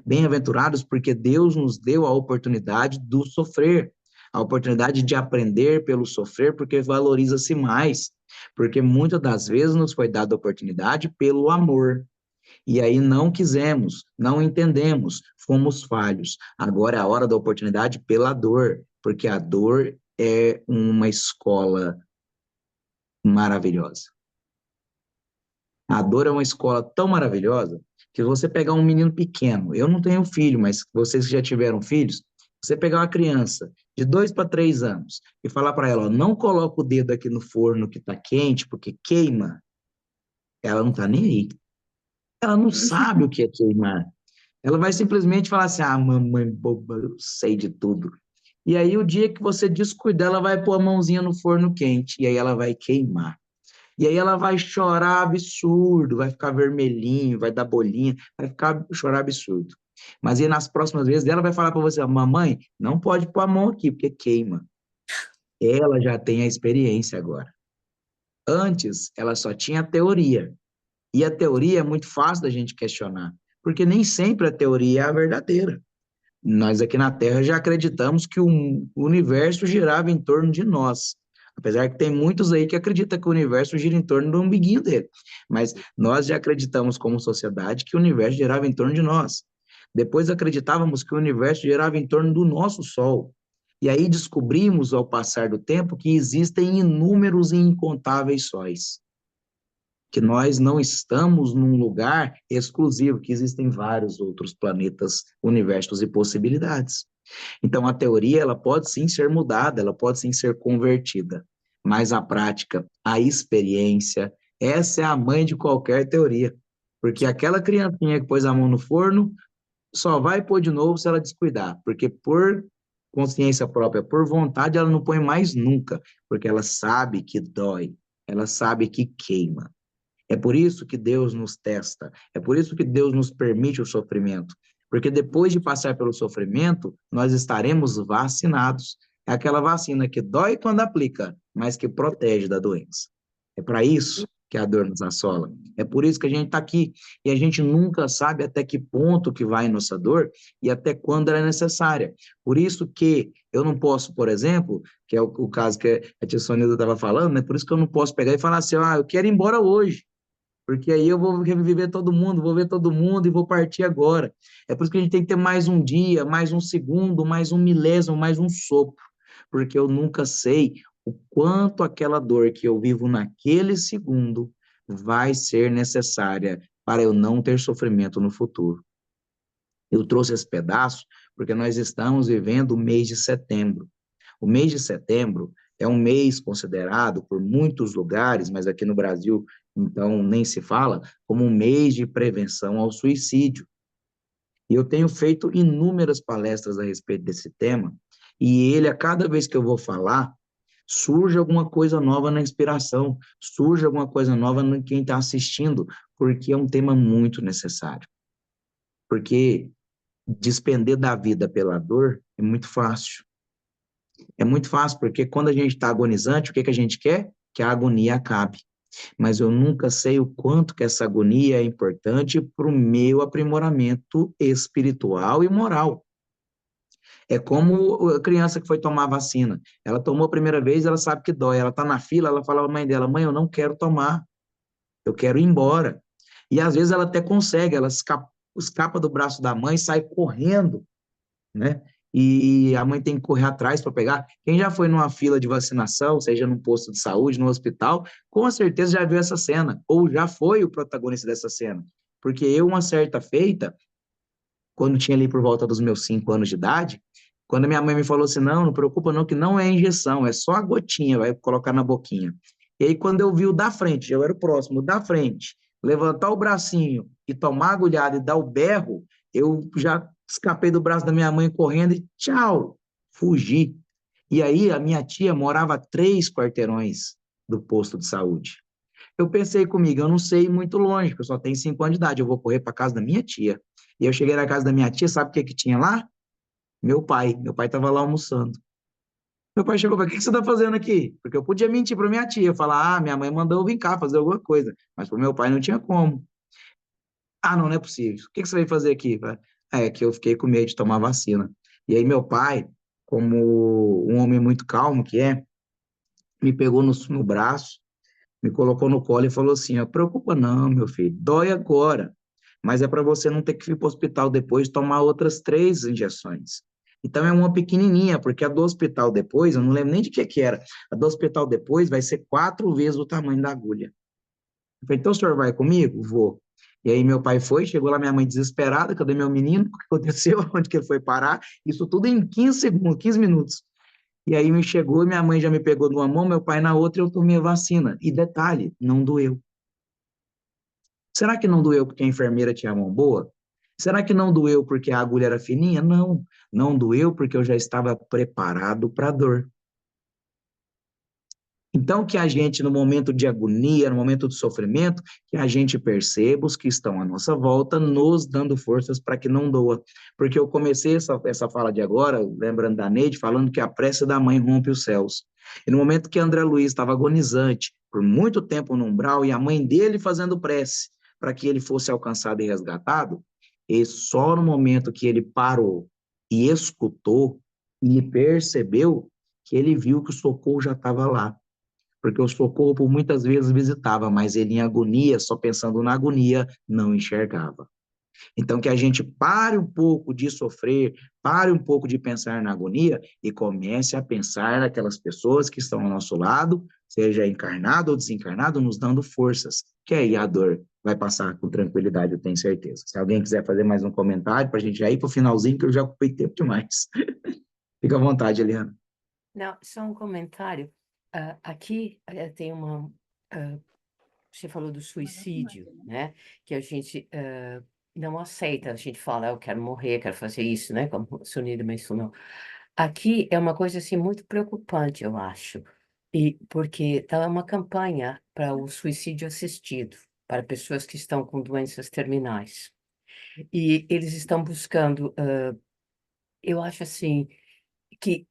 Bem-aventurados porque Deus nos deu a oportunidade do sofrer, a oportunidade de aprender pelo sofrer, porque valoriza-se mais. Porque muitas das vezes nos foi dada a oportunidade pelo amor. E aí não quisemos, não entendemos, fomos falhos. Agora é a hora da oportunidade pela dor, porque a dor é uma escola maravilhosa. A dor é uma escola tão maravilhosa que você pegar um menino pequeno, eu não tenho filho, mas vocês que já tiveram filhos, você pegar uma criança de 2 para 3 anos e falar para ela, ó, não coloca o dedo aqui no forno que está quente, porque queima, ela não está nem aí. Ela não sabe o que é queimar. Ela vai simplesmente falar assim, ah, mamãe boba, eu sei de tudo. E aí, o dia que você descuidar, ela vai pôr a mãozinha no forno quente, e aí ela vai queimar. E aí ela vai chorar absurdo, vai ficar vermelhinho, vai dar bolinha, vai ficar chorar absurdo. Mas aí nas próximas vezes ela vai falar para você, mamãe, não pode pôr a mão aqui, porque queima. Ela já tem a experiência agora. Antes, ela só tinha a teoria. E a teoria é muito fácil da gente questionar, porque nem sempre a teoria é a verdadeira. Nós aqui na Terra já acreditamos que o universo girava em torno de nós. Apesar que tem muitos aí que acreditam que o universo gira em torno do umbiguinho dele. Mas nós já acreditamos como sociedade que o universo girava em torno de nós. Depois acreditávamos que o universo girava em torno do nosso Sol. E aí descobrimos, ao passar do tempo, que existem inúmeros e incontáveis sóis. Que nós não estamos num lugar exclusivo, que existem vários outros planetas, universos e possibilidades. Então, a teoria, ela pode sim ser mudada, ela pode sim ser convertida, mas a prática, a experiência, essa é a mãe de qualquer teoria, porque aquela criancinha que pôs a mão no forno só vai pôr de novo se ela descuidar, porque por consciência própria, por vontade, ela não põe mais nunca, porque ela sabe que dói, ela sabe que queima. É por isso que Deus nos testa, é por isso que Deus nos permite o sofrimento, porque depois de passar pelo sofrimento, nós estaremos vacinados. É aquela vacina que dói quando aplica, mas que protege da doença. É para isso que a dor nos assola. É por isso que a gente está aqui. E a gente nunca sabe até que ponto que vai nossa dor e até quando ela é necessária. Por isso que eu não posso, por exemplo, que é o caso que a tia Sonilda estava falando, né? Por isso que eu não posso pegar e falar assim, ah, eu quero ir embora hoje, porque aí eu vou reviver todo mundo, vou ver todo mundo e vou partir agora. É por isso que a gente tem que ter mais um dia, mais um segundo, mais um milésimo, mais um sopro, porque eu nunca sei o quanto aquela dor que eu vivo naquele segundo vai ser necessária para eu não ter sofrimento no futuro. Eu trouxe esse pedaço porque nós estamos vivendo o mês de setembro. O mês de setembro é um mês considerado por muitos lugares, mas aqui no Brasil, então, nem se fala, como um mês de prevenção ao suicídio. E eu tenho feito inúmeras palestras a respeito desse tema, e ele, a cada vez que eu vou falar, surge alguma coisa nova na inspiração, surge alguma coisa nova em quem está assistindo, porque é um tema muito necessário. Porque despender da vida pela dor é muito fácil. É muito fácil, porque quando a gente está agonizante, o que a gente quer? Que a agonia acabe. Mas eu nunca sei o quanto que essa agonia é importante para o meu aprimoramento espiritual e moral. É como a criança que foi tomar a vacina. Ela tomou a primeira vez, ela sabe que dói. Ela está na fila, ela fala para a mãe dela, mãe, eu não quero tomar, eu quero ir embora. E às vezes ela até consegue, ela escapa do braço da mãe, sai correndo, né? E a mãe tem que correr atrás para pegar. Quem já foi numa fila de vacinação, seja num posto de saúde, no hospital, com certeza já viu essa cena, ou já foi o protagonista dessa cena. Porque eu, uma certa feita, quando tinha ali por volta dos meus 5 anos de idade, quando a minha mãe me falou assim, não, não preocupa não, que não é injeção, é só a gotinha, vai colocar na boquinha. E aí, quando eu vi o da frente, eu era o próximo, o da frente, levantar o bracinho e tomar a agulhada e dar o berro, eu já escapei do braço da minha mãe correndo e tchau, fugi. E aí, a minha tia morava a 3 quarteirões do posto de saúde. Eu pensei comigo, eu não sei ir muito longe, porque eu só tenho 5 anos de idade, eu vou correr para casa da minha tia. E eu cheguei na casa da minha tia, sabe o que que tinha lá? Meu pai estava lá almoçando. Meu pai chegou e falou, o que você está fazendo aqui? Porque eu podia mentir para minha tia, falar, ah, minha mãe mandou eu vir cá fazer alguma coisa, mas para o meu pai não tinha como. Ah, não, não é possível. O que você veio fazer aqui? É que eu fiquei com medo de tomar vacina. E aí meu pai, como um homem muito calmo que é, me pegou no braço, me colocou no colo e falou assim, ó, preocupa não, meu filho, dói agora, mas é para você não ter que ir para o hospital depois tomar outras 3 injeções. Então é uma pequenininha, porque a do hospital depois, eu não lembro nem de que era, a do hospital depois vai ser 4 vezes o tamanho da agulha. Eu falei, então o senhor vai comigo? Vou. E aí meu pai foi, chegou lá minha mãe desesperada, cadê meu menino? O que aconteceu? Onde que ele foi parar? Isso tudo em 15 segundos, 15 minutos. E aí me chegou, minha mãe já me pegou numa mão, meu pai na outra, e eu tomei a vacina. E detalhe, não doeu. Será que não doeu porque a enfermeira tinha a mão boa? Será que não doeu porque a agulha era fininha? Não, não doeu porque eu já estava preparado para a dor. Então, que a gente, no momento de agonia, no momento de sofrimento, que a gente perceba os que estão à nossa volta, nos dando forças para que não doa. Porque eu comecei essa fala de agora, lembrando da Neide, falando que a prece da mãe rompe os céus. E no momento que André Luiz estava agonizante, por muito tempo no umbral, e a mãe dele fazendo prece para que ele fosse alcançado e resgatado, e só no momento que ele parou e escutou e percebeu, que ele viu que o socorro já estava lá, porque o socorro por muitas vezes visitava, mas ele em agonia, só pensando na agonia, não enxergava. Então, que a gente pare um pouco de sofrer, pare um pouco de pensar na agonia e comece a pensar naquelas pessoas que estão ao nosso lado, seja encarnado ou desencarnado, nos dando forças, que aí a dor vai passar com tranquilidade, eu tenho certeza. Se alguém quiser fazer mais um comentário, para a gente já ir para o finalzinho, que eu já ocupei tempo demais. Fica à vontade, Eliana. Não, só um comentário. Aqui tem uma. Você falou do suicídio, né? Que a gente não aceita. A gente fala, eu quero morrer, quero fazer isso, né? Como o Sunida mencionou. Aqui é uma coisa assim muito preocupante, eu acho. E porque está uma campanha para o suicídio assistido, para pessoas que estão com doenças terminais. E eles estão buscando, eu acho assim que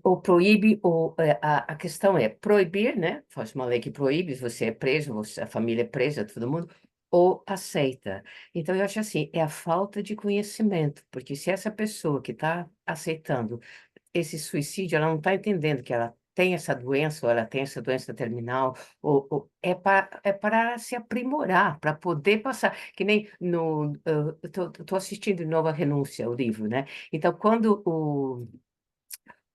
ou proíbe, ou a questão é proibir, né? Faz uma lei que proíbe, você é preso, a família é presa, todo mundo, ou aceita. Então, eu acho assim, é a falta de conhecimento, porque se essa pessoa que está aceitando esse suicídio, ela não está entendendo que ela tem essa doença, ou ela tem essa doença terminal, ou é para se aprimorar, para poder passar. Que nem no. Estou assistindo de novo a Renúncia, o livro, né? Então, quando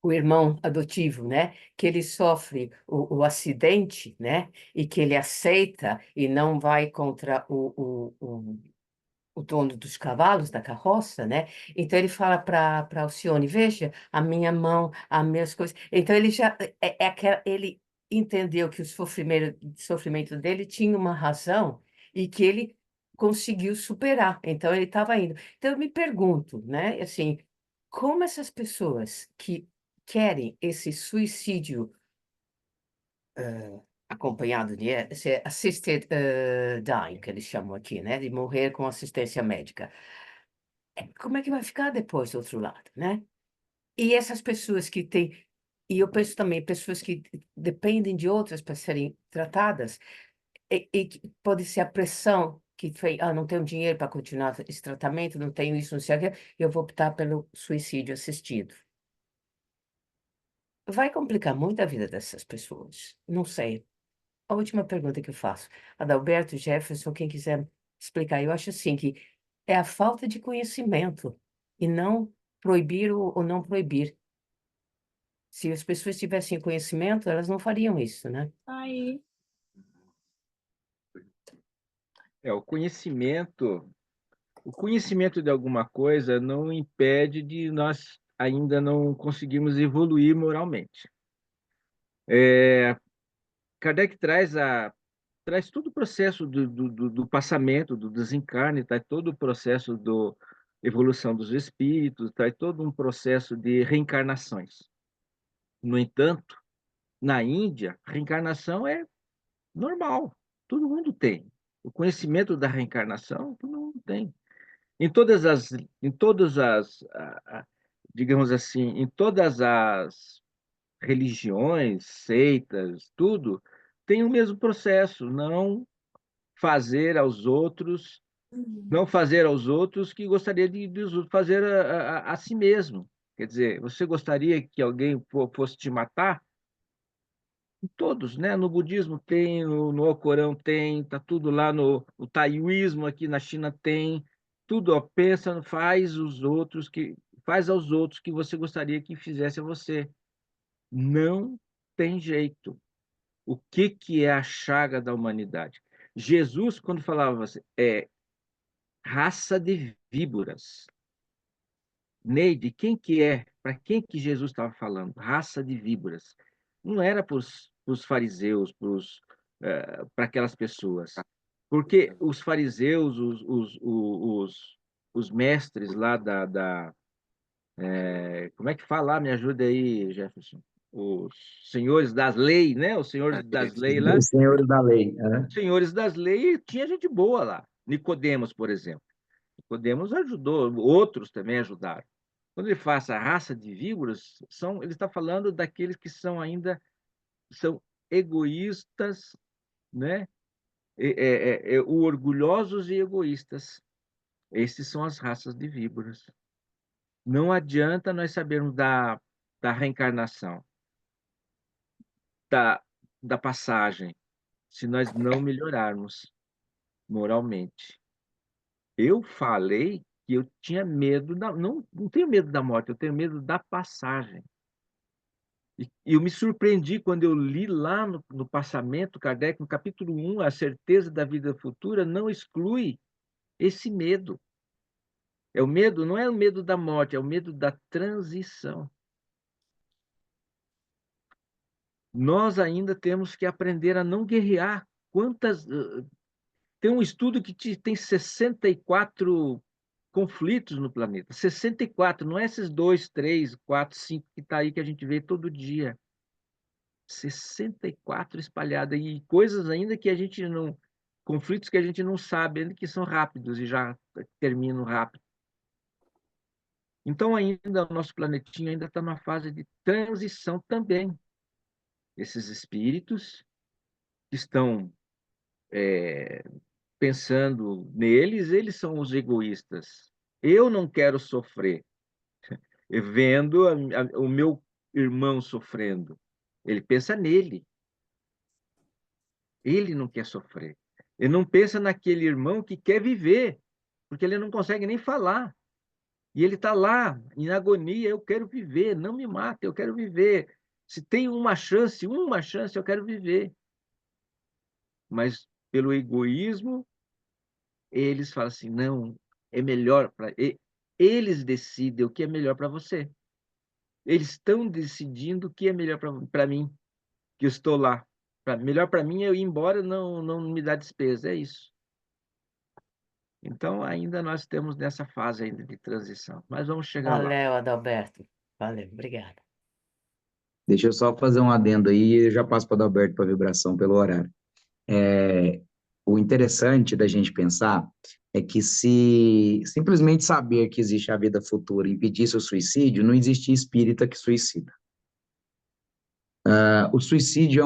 o irmão adotivo, né? Que ele sofre o acidente, né? E que ele aceita e não vai contra o dono dos cavalos, da carroça, né? Então ele fala para Alcione, veja, a minha mão, as minhas coisas. Então ele já ele entendeu que o sofrimento dele tinha uma razão e que ele conseguiu superar. Então ele estava indo. Então eu me pergunto, né? Assim, como essas pessoas que querem esse suicídio acompanhado de esse assisted dying, que eles chamam aqui, né? De morrer com assistência médica. Como é que vai ficar depois do outro lado, né? E essas pessoas que têm, e eu penso também, pessoas que dependem de outras para serem tratadas, e que pode ser a pressão que foi, não tenho dinheiro para continuar esse tratamento, não tenho isso, não sei o quê, eu vou optar pelo suicídio assistido. Vai complicar muito a vida dessas pessoas. Não sei. A última pergunta que eu faço. Adalberto, Jefferson, quem quiser explicar, eu acho assim que é a falta de conhecimento e não proibir ou não proibir. Se as pessoas tivessem conhecimento, elas não fariam isso, né? Aí, O conhecimento de alguma coisa não impede de nós ainda não conseguirmos evoluir moralmente. Kardec traz todo o processo do passamento, do desencarne, traz todo o processo da evolução dos espíritos, traz todo um processo de reencarnações. No entanto, na Índia, reencarnação é normal, todo mundo tem. O conhecimento da reencarnação, todo mundo tem. Digamos assim, em todas as religiões, seitas, tudo, tem o mesmo processo, fazer aos outros, não fazer aos outros que gostaria de fazer a si mesmo. Quer dizer, você gostaria que alguém fosse te matar? Todos, né? No budismo tem, no Alcorão tem, tá tudo lá no taoísmo aqui na China tem, tudo, ó, pensa, faz os outros que faz aos outros que você gostaria que fizesse a você. Não tem jeito. O que é a chaga da humanidade? Jesus, quando falava assim, raça de víboras. Neide, quem que é? Para quem que Jesus estava falando? Raça de víboras. Não era para os fariseus, para aquelas pessoas. Porque os fariseus, os mestres lá como é que fala? Me ajuda aí, Jefferson. Os senhores das leis, né? Os senhores das leis lá. Os senhores da lei. Né? Senhores das leis, tinha gente boa lá. Nicodemos, por exemplo. Nicodemos ajudou, outros também ajudaram. Quando ele faz a raça de víboras, ele está falando daqueles que são egoístas, né? Orgulhosos e egoístas. Esses são as raças de víboras. Não adianta nós sabermos da reencarnação, da, da passagem, se nós não melhorarmos moralmente. Eu falei que eu tinha medo não tenho medo da morte, eu tenho medo da passagem. E eu me surpreendi quando eu li lá no Passamento Kardec, no capítulo 1, a certeza da vida futura não exclui esse medo. É o medo, não é o medo da morte, é o medo da transição. Nós ainda temos que aprender a não guerrear. Tem um estudo que tem 64 conflitos no planeta. 64, não é esses 2, 3, 4, 5 que está aí que a gente vê todo dia. 64 espalhadas e coisas ainda que a gente não... Conflitos que a gente não sabe, ainda que são rápidos e já terminam rápido. Então, ainda o nosso planetinho ainda está numa fase de transição também. Esses espíritos que estão pensando neles, eles são os egoístas. Eu não quero sofrer vendo o meu irmão sofrendo. Ele pensa nele. Ele não quer sofrer. Ele não pensa naquele irmão que quer viver, porque ele não consegue nem falar. E ele está lá, em agonia, eu quero viver, não me mate, eu quero viver. Se tem uma chance, eu quero viver. Mas pelo egoísmo, eles falam assim, não, é melhor para... Eles decidem o que é melhor para você. Eles estão decidindo o que é melhor para mim, que eu estou lá. Melhor para mim é eu ir embora, não me dá despesa, é isso. Então, ainda nós estamos nessa fase ainda de transição, mas vamos chegar lá. Valeu, Adalberto. Valeu, obrigada. Deixa eu só fazer um adendo aí e eu já passo para o Adalberto para vibração pelo horário. O interessante da gente pensar é que se simplesmente saber que existe a vida futura impedisse o suicídio, não existe espírita que suicida. O suicídio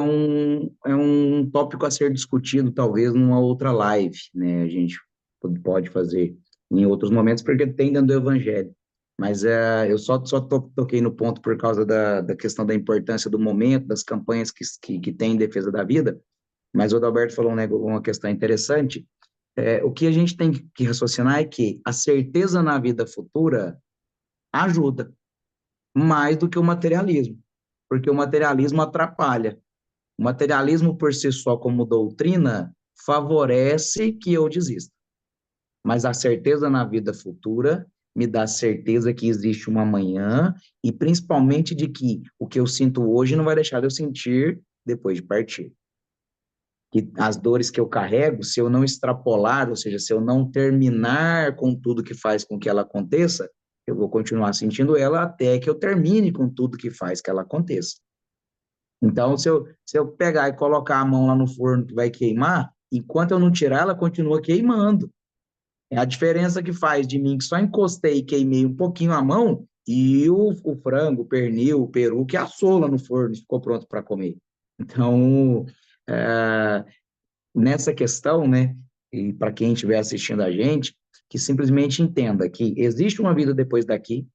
é um tópico a ser discutido, talvez, numa outra live, né? A gente pode fazer em outros momentos, porque tem dentro do Evangelho. Mas eu só toquei no ponto por causa da questão da importância do momento, das campanhas que tem em defesa da vida, mas o Adalberto falou uma questão interessante. O que a gente tem que raciocinar é que a certeza na vida futura ajuda, mais do que o materialismo, porque o materialismo atrapalha. O materialismo, por si só, como doutrina, favorece que eu desista. Mas a certeza na vida futura me dá certeza que existe uma amanhã e, principalmente, de que o que eu sinto hoje não vai deixar de eu sentir depois de partir. Que as dores que eu carrego, se eu não extrapolar, ou seja, se eu não terminar com tudo que faz com que ela aconteça, eu vou continuar sentindo ela até que eu termine com tudo que faz que ela aconteça. Então, se eu pegar e colocar a mão lá no forno que vai queimar, enquanto eu não tirar, ela continua queimando. É a diferença que faz de mim, que só encostei e queimei um pouquinho a mão, e o frango, o pernil, o peru, que assou lá no forno e ficou pronto para comer. Então, nessa questão, né, e para quem estiver assistindo a gente, que simplesmente entenda que existe uma vida depois daqui,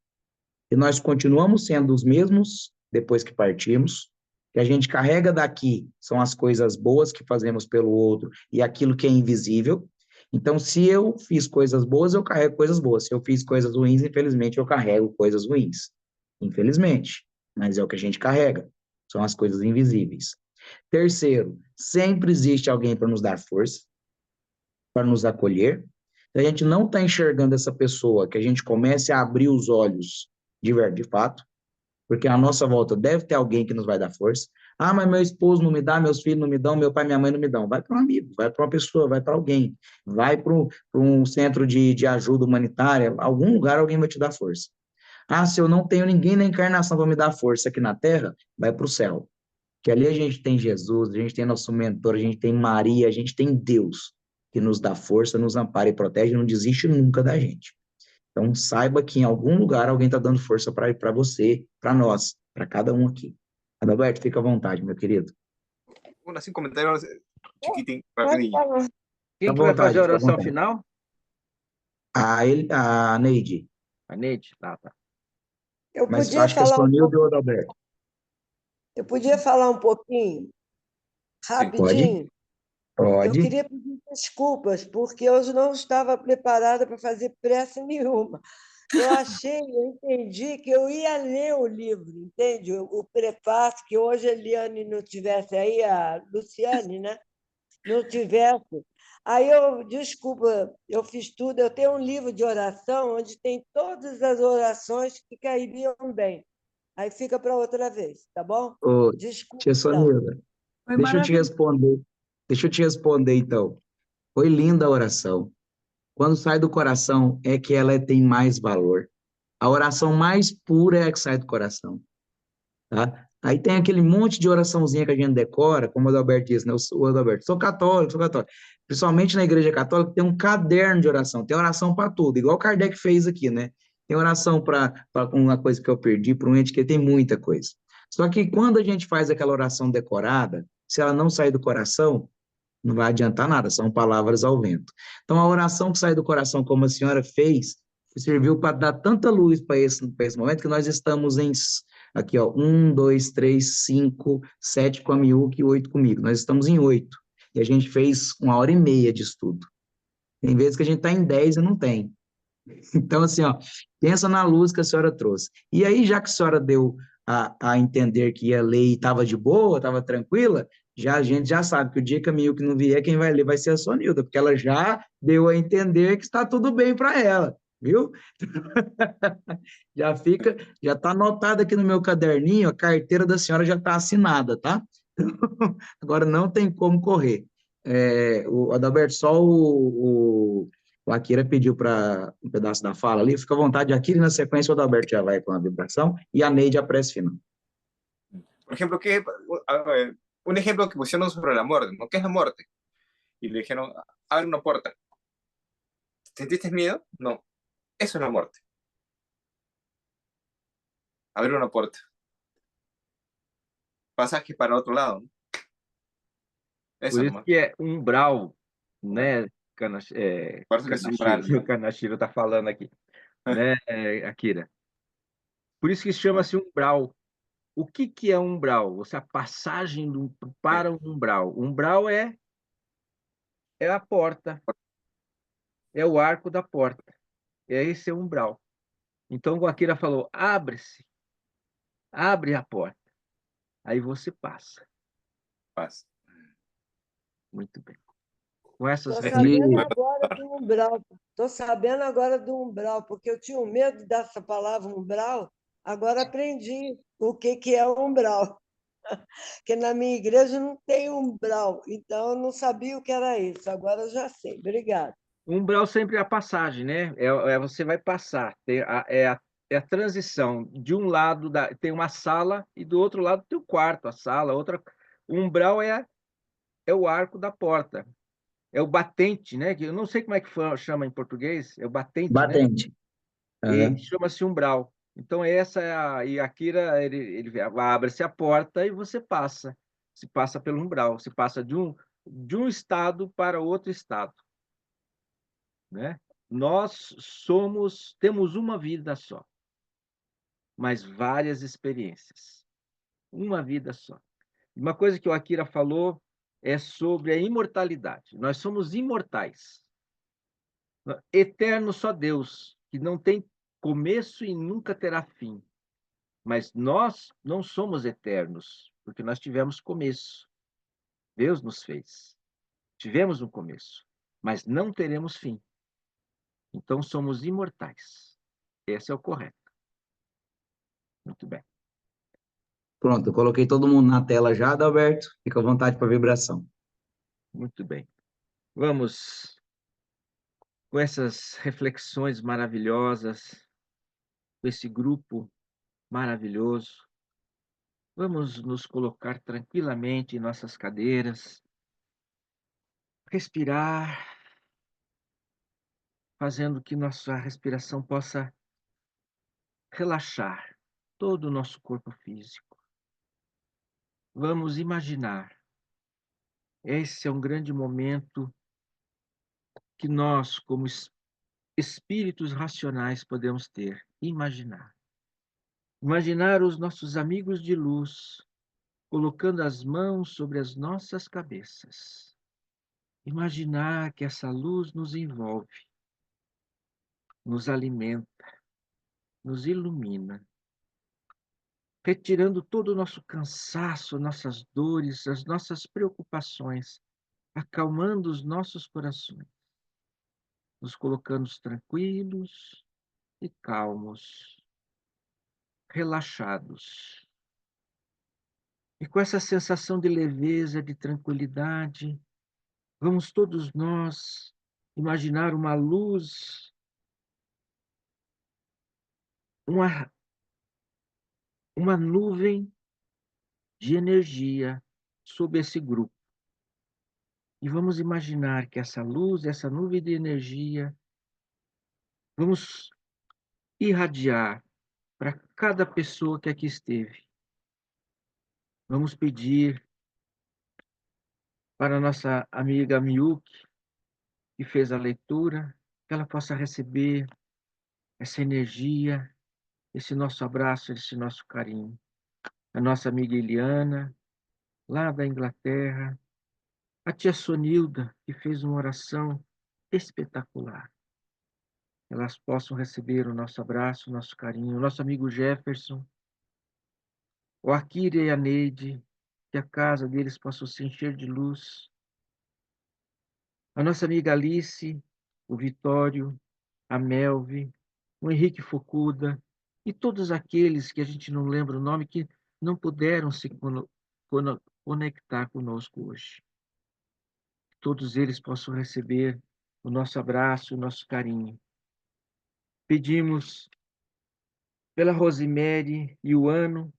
e nós continuamos sendo os mesmos depois que partimos, que a gente carrega daqui são as coisas boas que fazemos pelo outro e aquilo que é invisível, Então, se eu fiz coisas boas, eu carrego coisas boas. Se eu fiz coisas ruins, infelizmente, eu carrego coisas ruins. Infelizmente. Mas é o que a gente carrega. São as coisas invisíveis. Terceiro, sempre existe alguém para nos dar força, para nos acolher. Se a gente não está enxergando essa pessoa, que a gente comece a abrir os olhos de fato, porque à nossa volta deve ter alguém que nos vai dar força. Ah, mas meu esposo não me dá, meus filhos não me dão, meu pai e minha mãe não me dão. Vai para um amigo, vai para uma pessoa, vai para alguém. Vai para um centro de ajuda humanitária, algum lugar alguém vai te dar força. Ah, se eu não tenho ninguém na encarnação para me dar força aqui na Terra, vai para o céu. Que ali a gente tem Jesus, a gente tem nosso mentor, a gente tem Maria, a gente tem Deus, que nos dá força, nos ampara e protege, e não desiste nunca da gente. Então, saiba que em algum lugar alguém está dando força para você, para nós, para cada um aqui. Adalberto, fica à vontade, meu querido. Así un comentario chiquitín, Pode rapidinho. falar. Fica Quem à que vai fazer a vontade, fica à oração vontade. final? A Neide, A Neide? Tá, tá. Eu mas podia acho que é falar só um Nildo e o pouquinho, Adalberto. eu podia falar um pouquinho, Sí. Pode? rapidinho. Eu Pode. queria pedir desculpas, porque hoje não estava preparada para fazer prece nenhuma. Eu entendi que eu ia ler o livro, entende? O prefácio, que hoje a Eliane não tivesse aí, a Luciane, né? Não tivesse. Aí desculpa, eu fiz tudo. Eu tenho um livro de oração onde tem todas as orações que cairiam bem. Aí fica para outra vez, tá bom? Ô, Desculpa, tia então. Sonilda, Foi deixa eu te maravilhoso. responder. Deixa eu te responder, então. Foi linda a oração. Quando sai do coração, é que ela tem mais valor. A oração mais pura é a que sai do coração, tá? Aí tem aquele monte de oraçãozinha que a gente decora, como o Adalberto disse, né? O Adalberto, sou católico, sou católico. Principalmente na igreja católica, tem um caderno de oração, tem oração para tudo, igual o Kardec fez aqui, né? Tem oração para uma coisa que eu perdi, para um ente que tem muita coisa. Só que quando a gente faz aquela oração decorada, se ela não sair do coração, não vai adiantar nada, são palavras ao vento. Então, a oração que sai do coração, como a senhora fez, serviu para dar tanta luz para esse momento que nós estamos em, aqui, ó, 1, 2, 3, 5, 7 com a Miúque e 8 comigo. Nós estamos em 8. E a gente fez 1h30 de estudo. Tem vezes que a gente está em 10 e não tem. Então, assim, ó, pensa na luz que a senhora trouxe. E aí, já que a senhora deu a entender que a lei estava de boa, estava tranquila, já a gente já sabe que o dia que a Milk não vier, quem vai ler vai ser a Sonilda, porque ela já deu a entender que está tudo bem para ela, viu? Já fica, já está anotado aqui no meu caderninho, a carteira da senhora já está assinada, tá? Agora não tem como correr. O Adalberto, só o Akira pediu para um pedaço da fala ali, fica à vontade, Akira, e na sequência o Adalberto já vai com a vibração, e a Neide a prece final. Por ejemplo, un ejemplo que pusieron sobre la muerte, ¿no? ¿Qué es la muerte? Y le dijeron, abre una puerta. ¿Sentiste miedo? No. Eso es la muerte. Abrir una puerta. Pasaje para otro lado, ¿no? Eso Por es isso nomás. que é umbral, né? Por eso que es umbral, O ¿no? Kanashiro está falando aqui, né, Akira? Por isso que chama-se umbral. O que é umbral? Você a passagem para o umbral. Umbral é a porta, é o arco da porta. Esse é o umbral. Então o Akira falou: abre-se, abre a porta. Aí você passa. Paz. Muito bem. Com essas Estou E, sabendo agora do umbral. Estou sabendo agora do umbral, porque eu tinha um medo dessa palavra umbral, agora aprendi o que é umbral. Porque na minha igreja não tem umbral, então eu não sabia o que era isso. Agora eu já sei. Obrigada. Umbral sempre é a passagem, né? Você vai passar. É a transição. De um lado tem uma sala e do outro lado tem o quarto, a sala, outra. O umbral é o arco da porta. É o batente, né? Que eu não sei como é que chama em português. É o batente, né? batente. E Aham. chama-se umbral. Então, essa é e Akira, ele abre-se a porta e você passa. Se passa pelo umbral. Se passa de um estado para outro estado, né? Nós temos uma vida só, mas várias experiências. Uma vida só. Uma coisa que o Akira falou é sobre a imortalidade. Nós somos imortais. Eterno só Deus, que não tem começo e nunca terá fim. Mas nós não somos eternos, porque nós tivemos começo. Deus nos fez. Tivemos um começo, mas não teremos fim. Então somos imortais. Esse é o correto. Muito bem. Pronto, eu coloquei todo mundo na tela já, Adalberto. Fica à vontade para vibração. Muito bem. Vamos com essas reflexões maravilhosas, com esse grupo maravilhoso. Vamos nos colocar tranquilamente em nossas cadeiras, respirar, fazendo que nossa respiração possa relaxar todo o nosso corpo físico. Vamos imaginar. Esse é um grande momento que nós, como espíritos racionais, podemos ter. Imaginar. Imaginar os nossos amigos de luz colocando as mãos sobre as nossas cabeças. Imaginar que essa luz nos envolve, nos alimenta, nos ilumina, retirando todo o nosso cansaço, nossas dores, as nossas preocupações, acalmando os nossos corações, nos colocando tranquilos e calmos, relaxados. E com essa sensação de leveza, de tranquilidade, vamos todos nós imaginar uma luz, uma, uma nuvem de energia sobre esse grupo. E vamos imaginar que essa luz, essa nuvem de energia, vamos irradiar para cada pessoa que aqui esteve. Vamos pedir para a nossa amiga Miyuki, que fez a leitura, que ela possa receber essa energia, esse nosso abraço, esse nosso carinho. A nossa amiga Eliana, lá da Inglaterra, a tia Sonilda, que fez uma oração espetacular. Elas possam receber o nosso abraço, o nosso carinho. O nosso amigo Jefferson, o Akira e a Neide, que a casa deles possa se encher de luz. A nossa amiga Alice, o Vitório, a Melvi, o Henrique Fukuda e todos aqueles que a gente não lembra o nome, que não puderam se conectar conosco hoje. Todos eles possam receber o nosso abraço, o nosso carinho. Pedimos pela Rosemary e o Ano,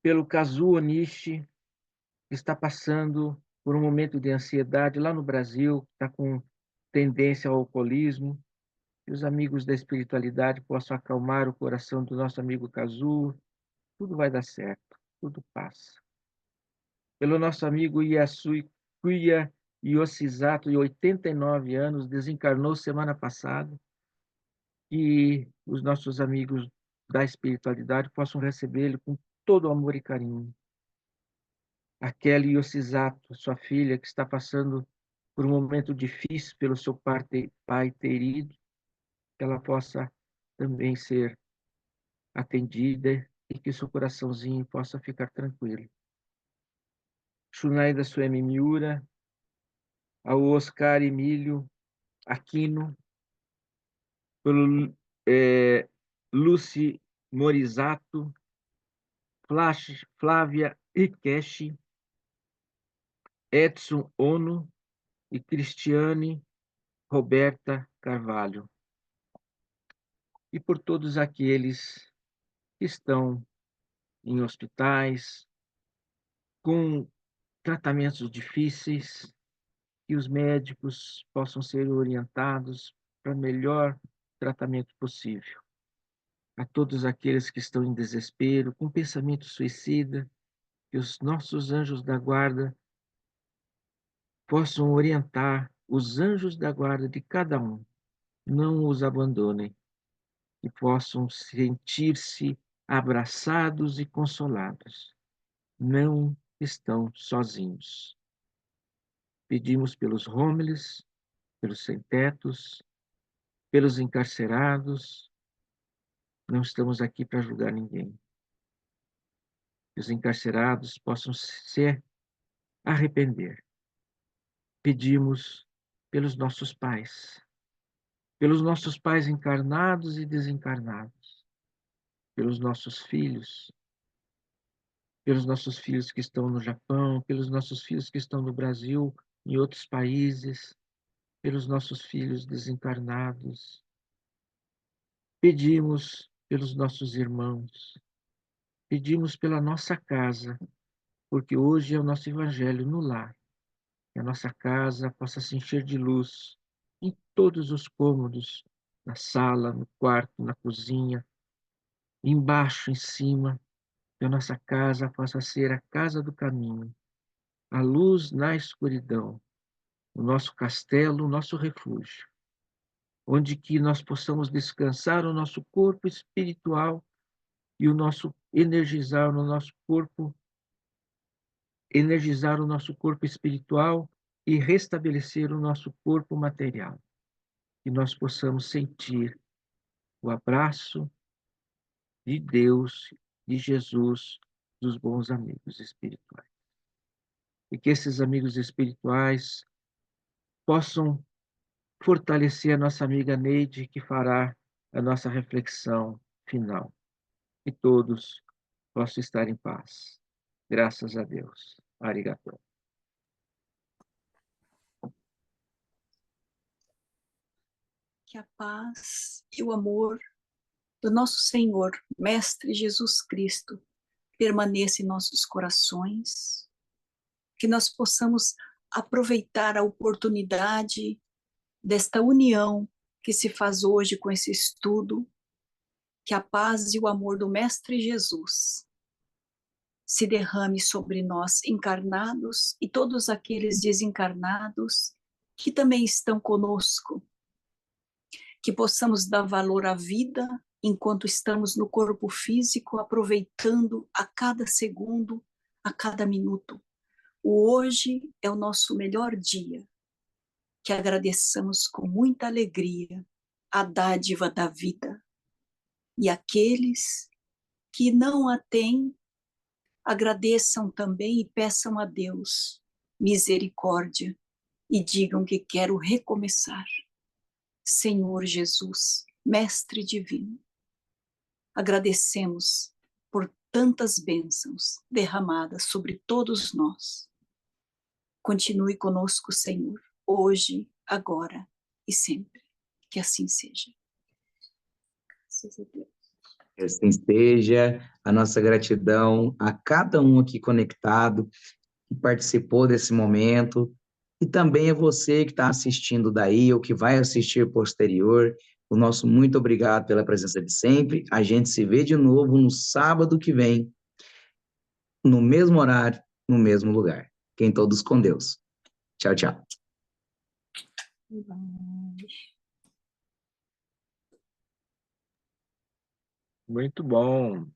pelo Kazuo Onishi, que está passando por um momento de ansiedade lá no Brasil, está com tendência ao alcoolismo, que os amigos da espiritualidade possam acalmar o coração do nosso amigo Kazuo. Tudo vai dar certo, tudo passa. Pelo nosso amigo Yasui Kuya Yoshizato, de 89 anos, desencarnou semana passada, e os nossos amigos da espiritualidade possam recebê-lo com todo o amor e carinho. A Kelly Yoshizato, sua filha, que está passando por um momento difícil pelo seu pai ter ido, que ela possa também ser atendida e que seu coraçãozinho possa ficar tranquilo. Shunaida Suemi Miura, ao Oscar Emílio Aquino, pelo Lucy Morizato, Flávia Ikeshi, Edson Ono e Cristiane Roberta Carvalho. E por todos aqueles que estão em hospitais, com tratamentos difíceis, que os médicos possam ser orientados para o melhor tratamento possível. A todos aqueles que estão em desespero, com pensamento suicida, que os nossos anjos da guarda possam orientar os anjos da guarda de cada um, não os abandonem, e possam sentir-se abraçados e consolados. Não estão sozinhos. Pedimos pelos homeless, pelos sem-tetos, pelos encarcerados. Não estamos aqui para julgar ninguém. Que os encarcerados possam se arrepender. Pedimos pelos nossos pais encarnados e desencarnados, pelos nossos filhos que estão no Japão, pelos nossos filhos que estão no Brasil, em outros países, pelos nossos filhos desencarnados. Pedimos pelos nossos irmãos, pedimos pela nossa casa, porque hoje é o nosso evangelho no lar. Que a nossa casa possa se encher de luz em todos os cômodos, na sala, no quarto, na cozinha, embaixo, em cima, que a nossa casa possa ser a casa do caminho, a luz na escuridão, o nosso castelo, o nosso refúgio, onde que nós possamos descansar o nosso corpo espiritual e o nosso energizar o nosso corpo espiritual e restabelecer o nosso corpo material. Que nós possamos sentir o abraço de Deus, de Jesus, dos bons amigos espirituais. E que esses amigos espirituais possam fortalecer a nossa amiga Neide, que fará a nossa reflexão final. Que todos possam estar em paz. Graças a Deus. Arigatou. Que a paz e o amor do nosso Senhor, Mestre Jesus Cristo, permaneça em nossos corações, que nós possamos aproveitar a oportunidade desta união que se faz hoje com esse estudo, que a paz e o amor do Mestre Jesus se derrame sobre nós encarnados e todos aqueles desencarnados que também estão conosco, que possamos dar valor à vida enquanto estamos no corpo físico, aproveitando a cada segundo, a cada minuto. O hoje é o nosso melhor dia, que agradeçamos com muita alegria a dádiva da vida. E aqueles que não a têm, agradeçam também e peçam a Deus misericórdia e digam que quero recomeçar. Senhor Jesus, Mestre Divino, agradecemos por tantas bênçãos derramadas sobre todos nós. Continue conosco, Senhor, hoje, agora e sempre. Que assim seja. Graças a Deus. Que assim seja. A nossa gratidão a cada um aqui conectado, que participou desse momento, e também a você que está assistindo daí, ou que vai assistir posterior. O nosso muito obrigado pela presença de sempre. A gente se vê de novo no sábado que vem, no mesmo horário, no mesmo lugar. Fiquem todos com Deus. Tchau, tchau. Muito bom.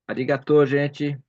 Arigatou, gente.